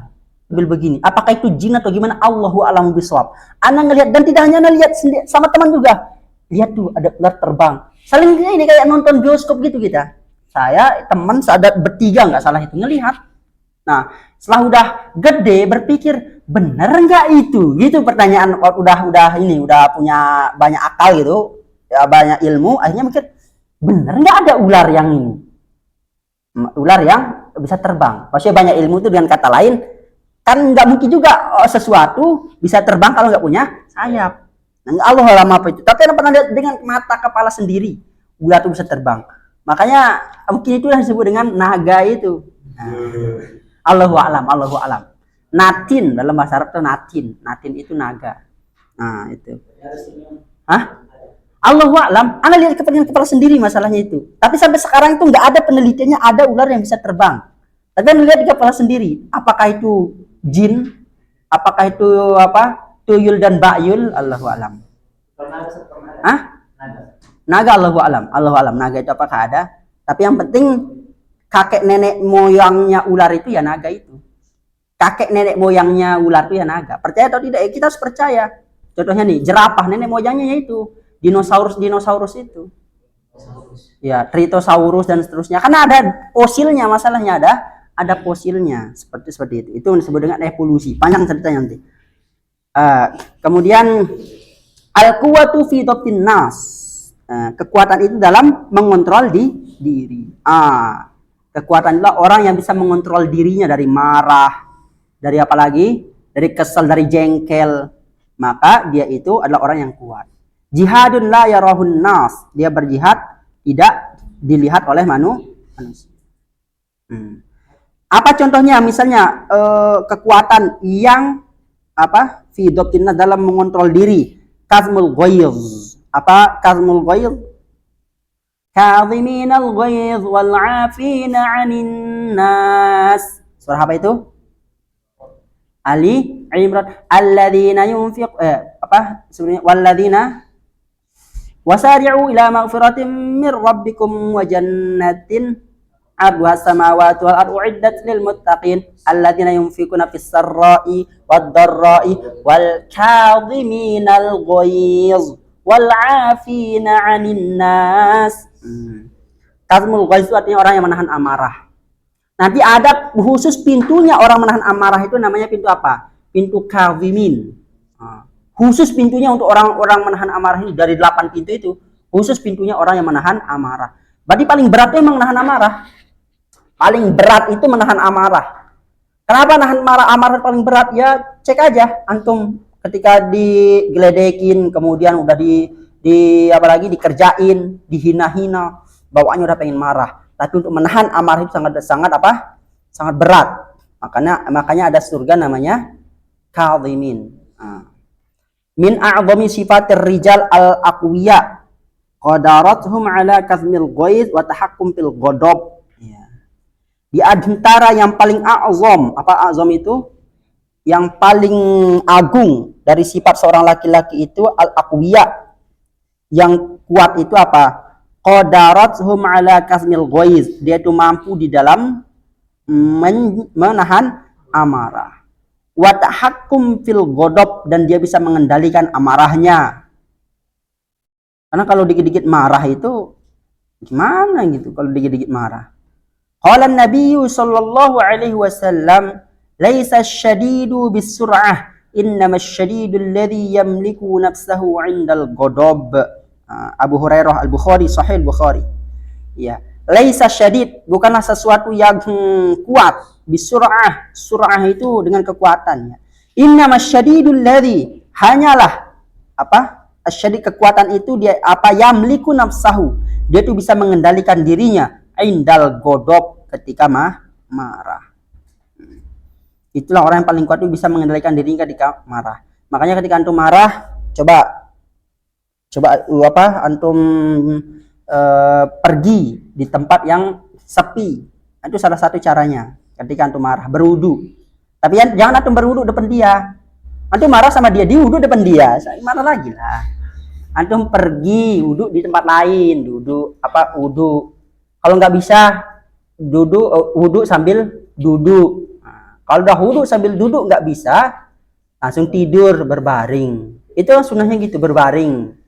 Begini, apakah itu jin atau gimana? Allahu a'lam bishawab. Anak ngelihat, dan tidak hanya anak lihat sama teman juga. Lihat tuh ada ular terbang. Saling ini kayak nonton bioskop gitu kita. Saya teman ada bertiga nggak salah itu ngelihat. Nah, setelah udah gede berpikir, bener nggak itu? Gitu pertanyaan, udah punya banyak akal gitu, ya banyak ilmu, akhirnya mikir, bener nggak ada ular yang ini? Ular yang bisa terbang. Maksudnya banyak ilmu itu dengan kata lain, kan nggak mungkin juga sesuatu bisa terbang kalau nggak punya sayap. Nah, Allah lama apa itu. Tapi pernah lihat dengan mata kepala sendiri ular itu bisa terbang. Makanya mungkin itu yang disebut dengan naga itu. Allahu a'lam. Natin dalam bahasa Arab itu natin. Natin itu naga. Nah itu. Allahu a'lam. Anda lihat kepala sendiri masalahnya itu. Tapi sampai sekarang itu nggak ada penelitiannya ada ular yang bisa terbang. Tapi Anda lihat di kepala sendiri. Apakah itu jin? Apakah itu tuyul dan ba'yul? Allahu a'lam. Naga Allahu a'lam. Naga itu apakah ada? Tapi yang penting kakek nenek moyangnya ular itu ya naga itu. Kakek nenek moyangnya ular itu ya naga. Percaya atau tidak? Kita harus percaya. Contohnya nih, jerapah nenek moyangnya yaitu dinosaurus itu. Ya, Tritosaurus dan seterusnya. Karena ada fosilnya, masalahnya ada fosilnya seperti itu. Itu disebut dengan evolusi. Panjang ceritanya nanti. Kemudian Al-quwwatu fi dhabtin nas. Kekuatan itu dalam mengontrol diri. Kekuatan adalah orang yang bisa mengontrol dirinya dari marah, dari apa lagi? Dari kesal, dari jengkel. Maka dia itu adalah orang yang kuat. Jihadun la yarahun nas. Dia berjihad tidak dilihat oleh manusia. Apa contohnya? Misalnya kekuatan yang apa? Fi dhabtin nas, dalam mengontrol diri. Kazmul ghayz. Apa kazmul ghayz? Kadhiminal ghayz wal 'afina 'anil nas. Surah apa itu? Ali Imran. Alladzina yunfiq apa sebenarnya? Walladzina wasari'u ila maghfiratin min rabbikum wa jannatin 'arduha as-samawati wal ardu 'iddat lil muttaqin alladzina yunfiquna fis sarra'i wad dharra'i wal kadhiminal ghayz wal 'afina 'anil nas. Kazmul ghaiz itu artinya orang yang menahan amarah. Nanti ada khusus pintunya orang menahan amarah itu namanya pintu apa? Pintu kadhimin. Khusus pintunya untuk orang-orang menahan amarah ini dari 8 pintu itu, khusus pintunya orang yang menahan amarah. Berarti paling berat itu memang menahan amarah. Paling berat itu menahan amarah. Kenapa nahan amarah paling berat? Ya cek aja antum ketika digeledekin, kemudian udah di apalagi dikerjain, dihina-hina, bawaannya udah pengen marah. Tapi untuk menahan amarah itu sangat apa? Sangat berat. Makanya ada surga namanya kadhimin. Min a'dhami sifatir rijal al-aqwiya qadaratuhum ala kazmil ghaiz wa tahakkum fil ghadab. Di antara yang paling a'zam, apa a'zam itu? Yang paling agung dari sifat seorang laki-laki itu al-aqwiya. Yang kuat itu apa? Qadarathum ala kasmil ghaiz. Dia itu mampu di dalam menahan amarah. Wa tahakkum fil ghadab, dan dia bisa mengendalikan amarahnya. Karena kalau dikit-dikit marah itu gimana gitu kalau dikit-dikit marah. Qala an-nabiy sallallahu alaihi wasallam, "Laisa asy-syadidu bis-sur'ah, innamas syadidu alladhi yamliku nafsahu 'indal ghadab." Abu Hurairah Al-Bukhari, Sahih Al-Bukhari. Ya, laisa syadid, bukanlah sesuatu yang kuat. Bisur'ah, sur'ah itu dengan kekuatannya. Innamas syadidul ladzi, hanyalah apa? Asyadid, kekuatan itu dia apa? Yamliku nafsahu. Dia itu bisa mengendalikan dirinya indal ghadab, ketika marah. Itulah orang yang paling kuat, itu bisa mengendalikan dirinya ketika marah. Makanya ketika antum marah, coba apa antum pergi di tempat yang sepi. Itu salah satu caranya ketika antum marah, berwudu. Tapi jangan antum berwudu depan dia. Antum marah sama dia, di wudu depan dia, marah lagi lah. Antum pergi wudu di tempat lain, wudu. Kalau nggak bisa wudu sambil duduk. Kalau udah wudu sambil duduk nggak bisa, langsung tidur berbaring. Itu sunnahnya gitu, berbaring.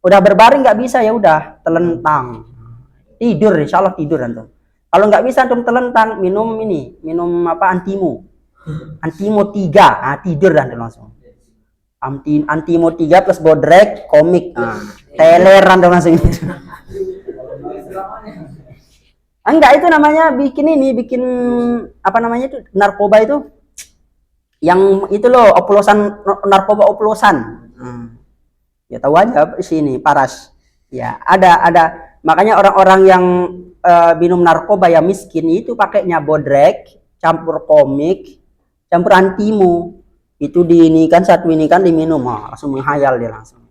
Udah berbaring nggak bisa, ya udah telentang tidur, insya Allah tidur antum. Kalau nggak bisa antum telentang, minum apa, antimo 3, tidur antum langsung. Antimo 3 plus bodrek komik, teler antum langsung. Enggak, itu namanya bikin apa namanya itu, narkoba itu, yang itu loh, narkoba oplosan. Ya tahu aja sini paras. Ya, ada. Makanya orang-orang yang minum narkoba yang miskin itu pakainya bodrek, campur komik, campur antimo. Itu satu ini kan diminum, langsung menghayal dia langsung.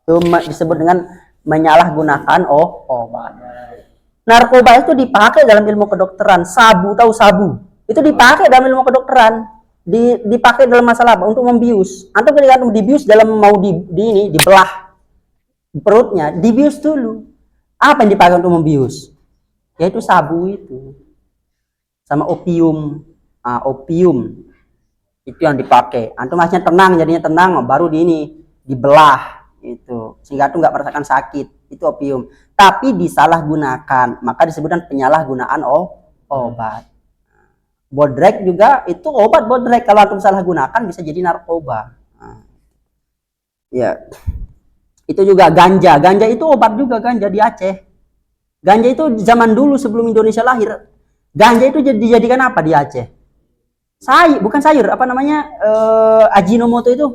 Itu disebut dengan menyalahgunakan obat. Narkoba itu dipakai dalam ilmu kedokteran. Sabu, tahu sabu? Itu dipakai dalam ilmu kedokteran. Dipakai dalam masalah apa? Untuk membius. Antum ketika dibius dalam mau dibelah perutnya, dibius dulu. Apa yang dipakai untuk membius? Yaitu sabu itu. Sama opium. Opium. Itu yang dipakai. Antum masnya jadinya tenang, baru dibelah itu. Sehingga antum nggak merasakan sakit. Itu opium. Tapi disalahgunakan, maka disebutkan penyalahgunaan obat. Bodrek juga itu obat bodrek, kalau antum salah gunakan bisa jadi narkoba. Ya, itu juga ganja. Ganja itu obat juga, ganja di Aceh. Ganja itu zaman dulu sebelum Indonesia lahir. Ganja itu dijadikan apa di Aceh? Sayur, bukan sayur, apa namanya? Ajinomoto itu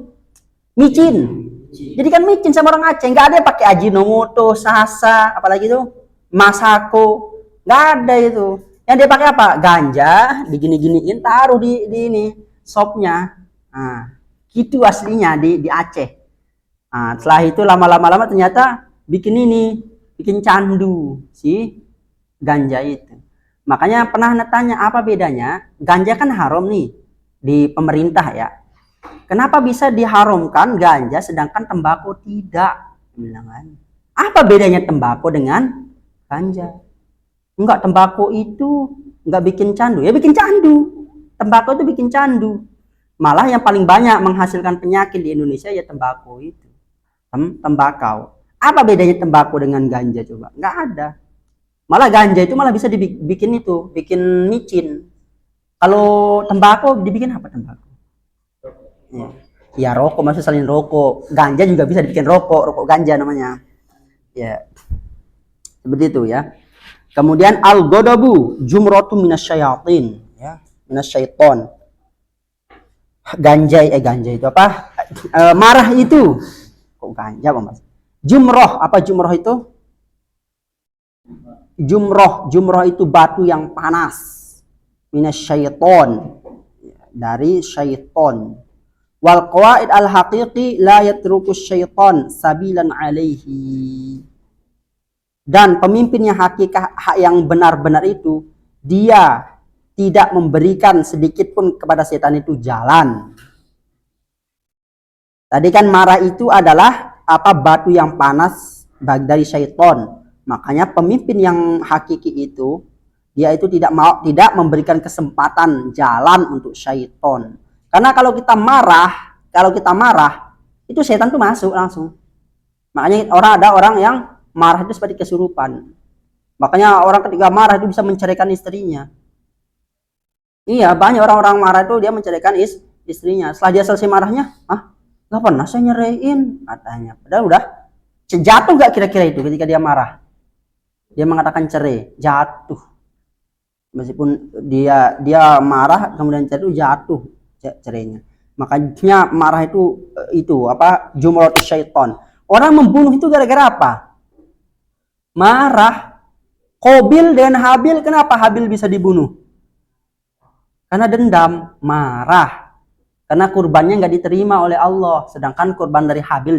micin. Jadi kan micin sama orang Aceh, nggak ada yang pakai ajinomoto, sasa, apalagi itu masako, nggak ada itu. Yang dia pakai apa? Ganja, digini-giniin, taruh di ini sopnya. Nah, gitu aslinya di Aceh. Nah, setelah itu lama-lama ternyata bikin ini, bikin candu si ganja itu. Makanya pernah tanya apa bedanya? Ganja kan haram nih di pemerintah ya. Kenapa bisa diharamkan ganja sedangkan tembakau tidak? Bilang kan. Apa bedanya tembakau dengan ganja? Enggak, tembakau itu enggak bikin candu. Ya bikin candu. Tembakau itu bikin candu. Malah yang paling banyak menghasilkan penyakit di Indonesia ya tembakau itu. Tembakau. Apa bedanya tembakau dengan ganja coba? Enggak ada. Malah ganja itu malah bisa dibikin itu, bikin micin. Kalau tembakau dibikin apa tembakau? Ya rokok, maksud salin rokok. Ganja juga bisa dibikin rokok ganja namanya. Ya. Seperti itu ya. Kemudian al-ghadabu jumratu minasyayatin, ya, minasyaiton. Ganja itu apa? Marah itu. Kok ganja, Mas? Jumroh, apa jumroh itu? Jumroh itu batu yang panas. Minasyaiton, dari syaiton. Wal qawaid al haqiqi la yatruku syaiton sabilan alaihi. Dan pemimpin yang hakikah yang benar-benar itu dia tidak memberikan sedikit pun kepada setan itu jalan. Tadi kan marah itu adalah apa, batu yang panas dari syaiton. Makanya pemimpin yang hakiki itu dia itu tidak memberikan kesempatan jalan untuk syaiton. Karena kalau kita marah itu setan tuh masuk langsung. Makanya ada orang yang marah itu seperti kesurupan. Makanya orang ketika marah itu bisa menceraikan istrinya. Iya, banyak orang-orang marah itu dia menceraikan istrinya. Setelah dia selesai marahnya, nggak pernah saya nyeraiin katanya. Padahal udah jatuh nggak kira-kira itu ketika dia marah. Dia mengatakan cerai, jatuh. Meskipun dia marah kemudian jatuh cerainya. Makanya marah itu apa, jumrah syaiton. Orang membunuh itu gara-gara apa? Marah. Qabil dan Habil, kenapa Habil bisa dibunuh? Karena dendam, marah. Karena kurbannya nggak diterima oleh Allah, sedangkan kurban dari Habil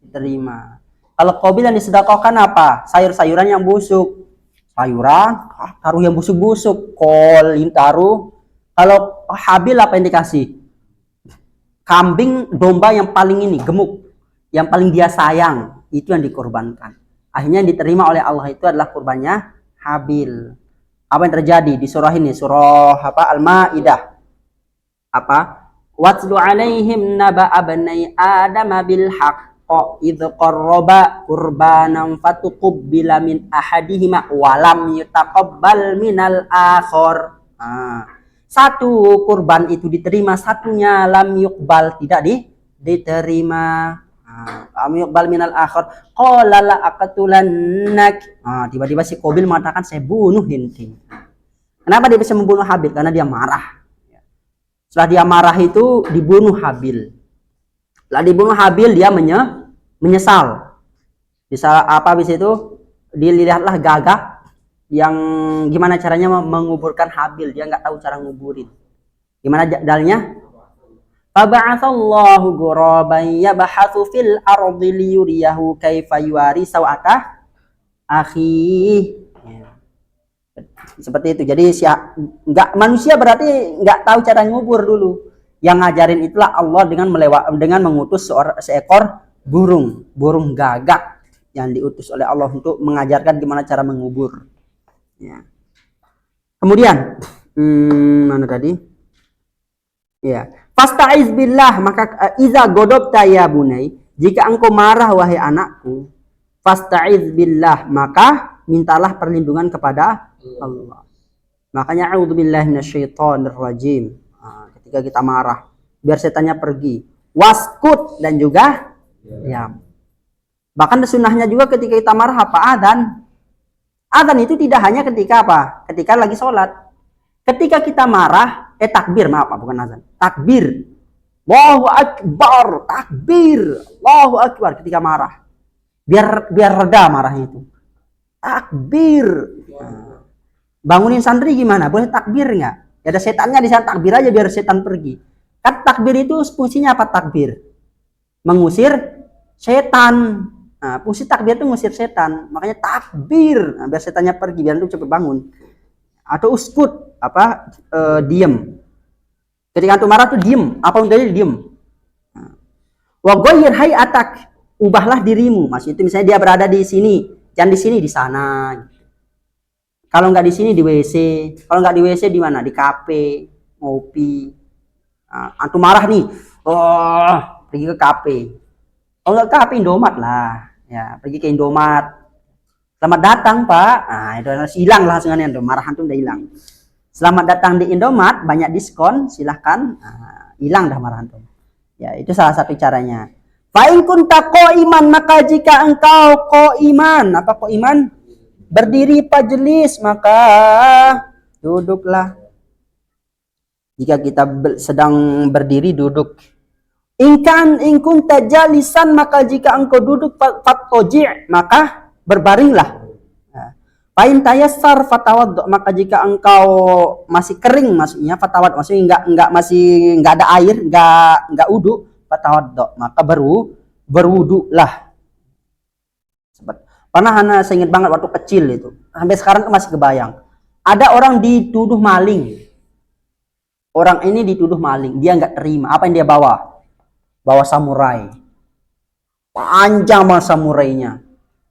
diterima. Kalau Qabil yang disedekahkan apa? Sayur-sayuran yang busuk. Sayuran, taruh yang busuk-busuk. Kol, taruh. Kalau Habil apa yang dikasih? Kambing, domba yang paling gemuk, yang paling dia sayang, itu yang dikorbankan. Akhirnya yang diterima oleh Allah itu adalah kurbannya Habil. Apa yang terjadi di surah ini? Surah apa? Al-Maidah. Apa? Watlu alaihim naba abnai Adam bil haqq idz qarraba qurbanan fatuqbila min ahadihima walam yutaqabbal minal akhar. Satu kurban itu diterima, satunya lam yuqbal, tidak diterima. Lam yuqbal minal akhar. Qala la aqtulannak. Tiba-tiba si Qabil mengatakan saya bunuh inti. Kenapa dia bisa membunuh Habil? Karena dia marah. Setelah dia marah itu dibunuh Habil. Setelah dibunuh Habil dia menyesal. Bisa apa habis itu dilihatlah gagak yang gimana caranya menguburkan Habil. Dia nggak tahu cara nguburin. Gimana dalilnya? Faba'atsallahu ghuraban yabhathu fil ardi liyuriyahu kaifa yuwari sawata akhi. Seperti itu. Jadi manusia berarti nggak tahu cara ngubur dulu. Yang ngajarin itulah Allah dengan mengutus seekor burung gagak yang diutus oleh Allah untuk mengajarkan gimana cara mengubur. Ya. Kemudian mana tadi? Ya. Fasta'iz billah, maka iza godobta ya bunai, jika engkau marah wahai anakku, fasta'iz billah, maka mintalah perlindungan kepada Allah. Makanya a'udzubillahi minasyaitonirrajim. Ketika kita marah, biar setannya pergi. Waskut, dan juga Diam. Bahkan sunnahnya juga ketika kita marah apa? Adzan. Adzan itu tidak hanya ketika apa? Ketika lagi sholat. Ketika kita marah, takbir, maaf, bukan azan. Takbir. Allahu Akbar, takbir. Allahu Akbar ketika marah. Biar reda marahnya itu. Takbir. Bangunin santri gimana? Boleh takbir nggak? Ya ada setannya di sana, takbir aja biar setan pergi. Kan takbir itu fungsinya apa takbir? Mengusir setan. Nah, fungsi takbir itu mengusir setan. Makanya takbir, nah, biar setannya pergi, biar itu cepat bangun. Atau uskut, diem. Ketika antum marah tuh diem, apa untungnya diem. Wa ghayyir hayatak, ubahlah dirimu. Maksudnya itu misalnya dia berada di sini, jangan di sini, di sana. Kalau nggak di sini di WC, kalau nggak di WC di mana? Di kafe, ngopi. Antum marah nih, pergi ke kafe. Kalau nggak kafe Indomaret lah, ya pergi ke Indomaret. Selamat datang Pak. Nah itu hilang lah langsung antum, marahan tuh udah hilang. Selamat datang di Indomaret, banyak diskon, silahkan. Hilang dah marahan tuh. Ya itu salah satu caranya. Fa'in kunta qa'iman, maka jika engkau qa'iman, apa qa'iman? Berdiri pajelis, maka duduklah. Jika kita sedang berdiri, duduk. In kunta jalisan, maka jika engkau duduk, fattoji', maka berbaringlah. Fa'in tayassar fatawaddu, maka jika engkau masih kering, maksudnya fatawad, maksudnya enggak ada air, enggak wudu, fatawaddu, maka berwudulah. Pernah saya ingat banget waktu kecil itu, sampai sekarang masih kebayang. Ada orang dituduh maling. Orang ini dituduh maling, dia nggak terima. Apa yang dia bawa? Bawa samurai. Panjang banget samurainya.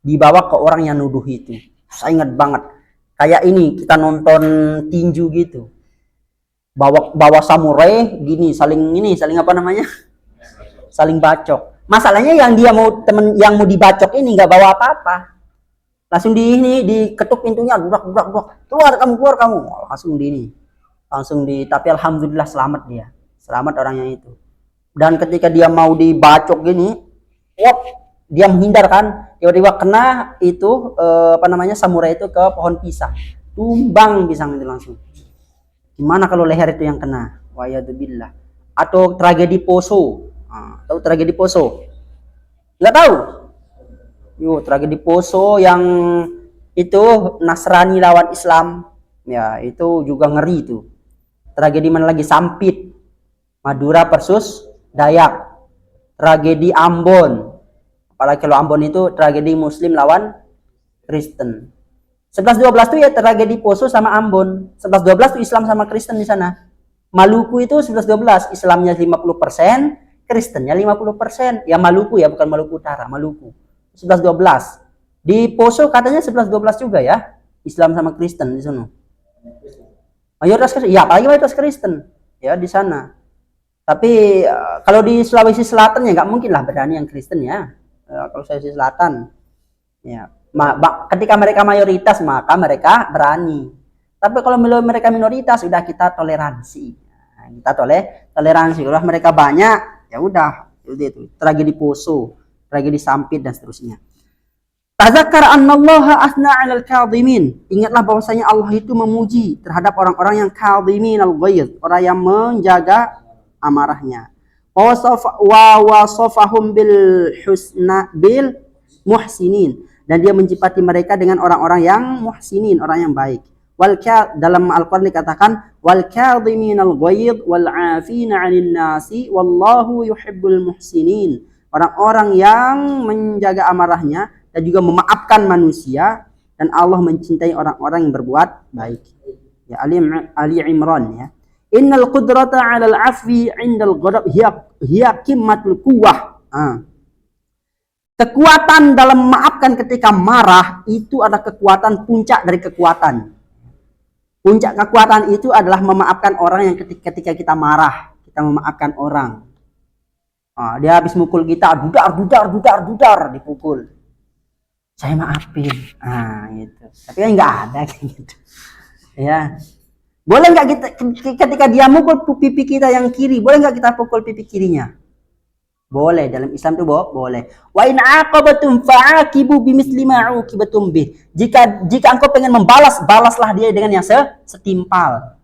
Dibawa ke orang yang nuduh itu. Saya ingat banget. Kayak ini kita nonton tinju gitu. Bawa samurai gini, saling apa namanya? Saling bacok. Masalahnya yang mau dibacok ini nggak bawa apa-apa. Langsung diketuk pintunya, dudak. Keluar kamu. Langsung tapi alhamdulillah selamat dia. Selamat orangnya itu. Dan ketika dia mau dibacok gini, dia menghindar kan, tiba-tiba kena itu samurai itu ke pohon pisang. Tumbang pisang itu langsung. Gimana kalau leher itu yang kena? Wa'iyadzubillah. Atau tragedi Poso. Tahu tragedi Poso? Nggak tahu? Tragedi Poso yang itu Nasrani lawan Islam. Ya, itu juga ngeri itu. Tragedi mana lagi? Sampit. Madura versus Dayak. Tragedi Ambon. Apalagi kalau Ambon itu tragedi Muslim lawan Kristen. 11-12 itu ya tragedi Poso sama Ambon. 11-12 itu Islam sama Kristen di sana. Maluku itu 11-12, Islamnya 50%, Kristennya 50%. Ya Maluku ya, bukan Maluku Utara, Maluku. 11-12. Di Poso katanya 11-12 juga ya. Islam sama Kristen di sana. Mayoritas Kristen. Ya, apalagi mayoritas Kristen ya di sana. Tapi kalau di Sulawesi Selatan ya nggak mungkin lah berani yang Kristen ya. Kalau Sulawesi Selatan ya. Ketika mereka mayoritas maka mereka berani. Tapi kalau mereka minoritas sudah kita toleransi. Kita toleransi. Kalau mereka banyak ya udah itu tragedi Poso, tragedi Sampit dan seterusnya. Tazakkar annallaha asna 'alal kadhimin. Ingatlah bahwasanya Allah itu memuji terhadap orang-orang yang kadhimin al-ghaiz, orang yang menjaga amarahnya. Wa wasafahum bil muhsinin, dan dia mencipati mereka dengan orang-orang yang muhsinin, orang yang baik. Dalam Al-Quran dikatakan wal kadhiminal ghaidh wal 'afina 'anil nasi wallahu yuhibbul muhsinin. Orang-orang yang menjaga amarahnya dan juga memaafkan manusia, dan Allah mencintai orang-orang yang berbuat baik. Ya, Ali Imran ya. Innal qudrata 'alal 'afwi 'indal ghadab hiya qimmatul quwwah. Kekuatan dalam memaafkan ketika marah itu adalah kekuatan, puncak dari kekuatan. Puncak kekuatan itu adalah memaafkan orang yang ketika kita marah, kita memaafkan orang. Dia habis mukul kita, dudar dipukul. Saya maafin. Gitu. Tapi kan nggak ada kayak gitu. Ya. Boleh nggak kita ketika dia mukul pipi kita yang kiri, boleh nggak kita pukul pipi kirinya? Boleh, dalam Islam itu boleh. Wa in aqabatum fa'aqibu bimisli ma uqibatum bih. Jika engkau pengen membalas, balaslah dia dengan yang setimpal.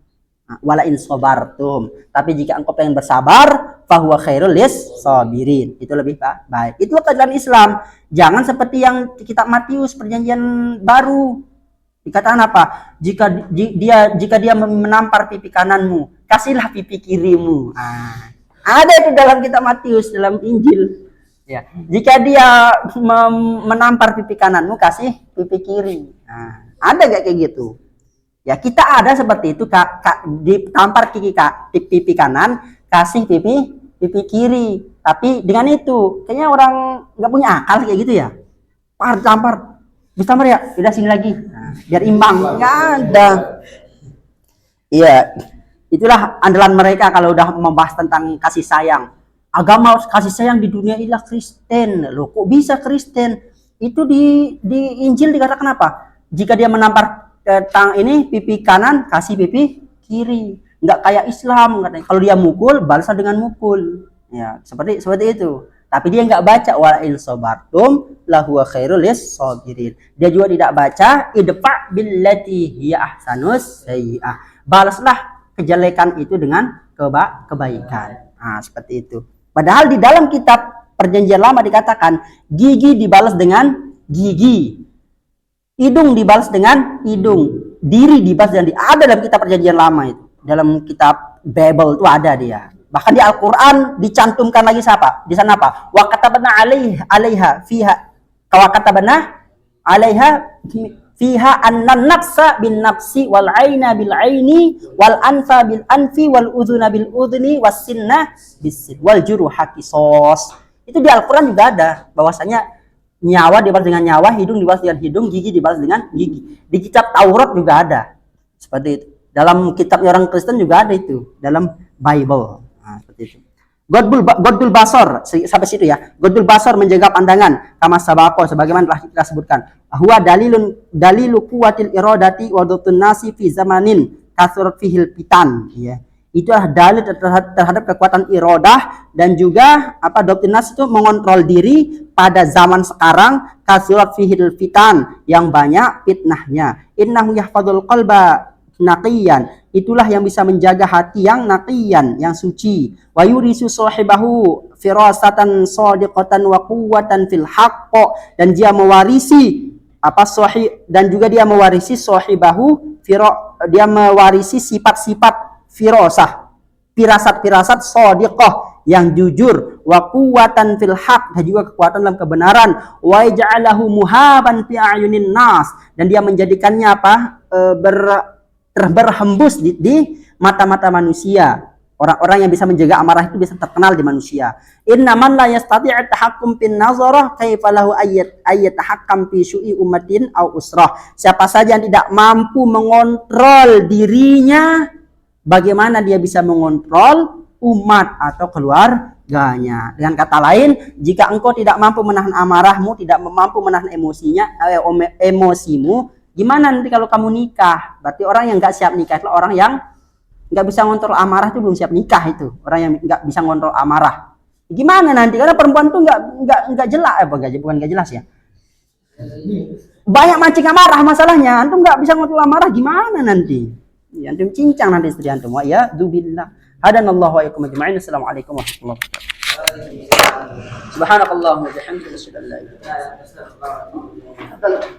Wala in sabartum. Tapi jika engkau pengen bersabar, fahuwa khairul lis sabirin. Itu lebih baik. Itu keadaan Islam. Jangan seperti yang kitab Matius perjanjian baru. Dikatakan apa? Jika dia menampar pipi kananmu, kasihlah pipi kirimu. Ada itu dalam kitab Matius, dalam Injil. Ya, jika dia menampar pipi kananmu, kasih pipi kiri. Ada gak kayak gitu? Ya, kita ada seperti itu, ditampar pipi kanan, kasih pipi kiri. Tapi dengan itu, kayaknya orang nggak punya akal kayak gitu ya. Tampar, bisa ya, udah sini lagi, biar imbang. Nggak ada. Iya. Itulah andalan mereka kalau udah membahas tentang kasih sayang. Agama kasih sayang di dunia ialah Kristen. Loh, kok bisa Kristen? Itu di Injil dikatakan apa? Jika dia menampar pipi kanan, kasih pipi kiri. Nggak kayak Islam. Kalau dia mukul, balaslah dengan mukul. Ya, seperti itu. Tapi dia nggak baca wala in sabartum lahuwa khairul lis sabirin. Dia juga tidak baca idfa billati hiya ahsanus sayyi'ah. Balaslah kejelekan itu dengan kebaikan. Seperti itu. Padahal di dalam kitab perjanjian lama dikatakan gigi dibalas dengan gigi, hidung dibalas dengan hidung, diri dibalas dengan ada dalam kitab perjanjian lama itu. Dalam kitab Bible itu ada dia. Bahkan di Al-Quran dicantumkan lagi siapa? Di sana apa? Wa katabna alaiha fiha annan nafsa bin nafsi wal aina bil aini wal anfa bil anfi wal udhuna bil udhuni was sinna bis sin wal juruha qisas. Itu di Al-Qur'an juga ada bahwasanya nyawa dibalas dengan nyawa, hidung dibalas dengan hidung, gigi dibalas dengan gigi. Di kitab Taurat juga ada. Seperti itu. Dalam kitabnya orang Kristen juga ada itu, dalam Bible. Seperti itu. Godul basor sampai situ ya. Godul basor menjaga pandangan kama sabaqo sebagaimana telah kita sebutkan. Huwa dalilu quwwatil iradati wa dhatun nasi fi zamanin kasurat fihil fitan ya. Itu adalah dalil terhadap kekuatan iradah dan juga dhatun nas itu mengontrol diri pada zaman sekarang kasurat fihil fitan yang banyak fitnahnya. Innahu yahfadzul qalba naqiyan, itulah yang bisa menjaga hati yang naqiyan, yang suci. Wa yurisu sahibahu firasatan shadiqatan wa quwwatan fil haqq, dan dia mewarisi dan juga dia mewarisi sahibahu dia mewarisi sifat-sifat firasah, firasat-firasat shadiqah yang jujur, wa quwwatan fil haqq, dan juga kekuatan dalam kebenaran, wa ja'alahu muhaban fi a'yunin nas, dan dia menjadikannya berhembus di mata-mata manusia. Orang-orang yang bisa menjaga amarah itu bisa terkenal di manusia. Innaman la yastati'u tahakkum fin nazarah kaifa lahu ayyatahakkam fi syu'i ummatin aw usrah. Siapa saja yang tidak mampu mengontrol dirinya, bagaimana dia bisa mengontrol umat atau keluarganya? Dengan kata lain, jika engkau tidak mampu menahan amarahmu, tidak mampu menahan emosimu, gimana nanti kalau kamu nikah? Berarti orang yang nggak siap nikah itu orang yang nggak bisa ngontrol amarah, itu belum siap nikah. Itu orang yang nggak bisa ngontrol amarah. Gimana nanti? Karena perempuan tuh nggak jelas, bukan nggak jelas ya. Banyak mancing amarah masalahnya. Antum nggak bisa ngontrol amarah, gimana nanti? Ya, antum cincang nanti istri antum. Ya, dubillah. Hadanallahu wa iyyakum ajma'in. Assalamualaikum warahmatullahi wabarakatuh. Subhanakallahumma wa bihamdika asyhadu an la ilaha illa anta astaghfiruka wa atubu ilaik.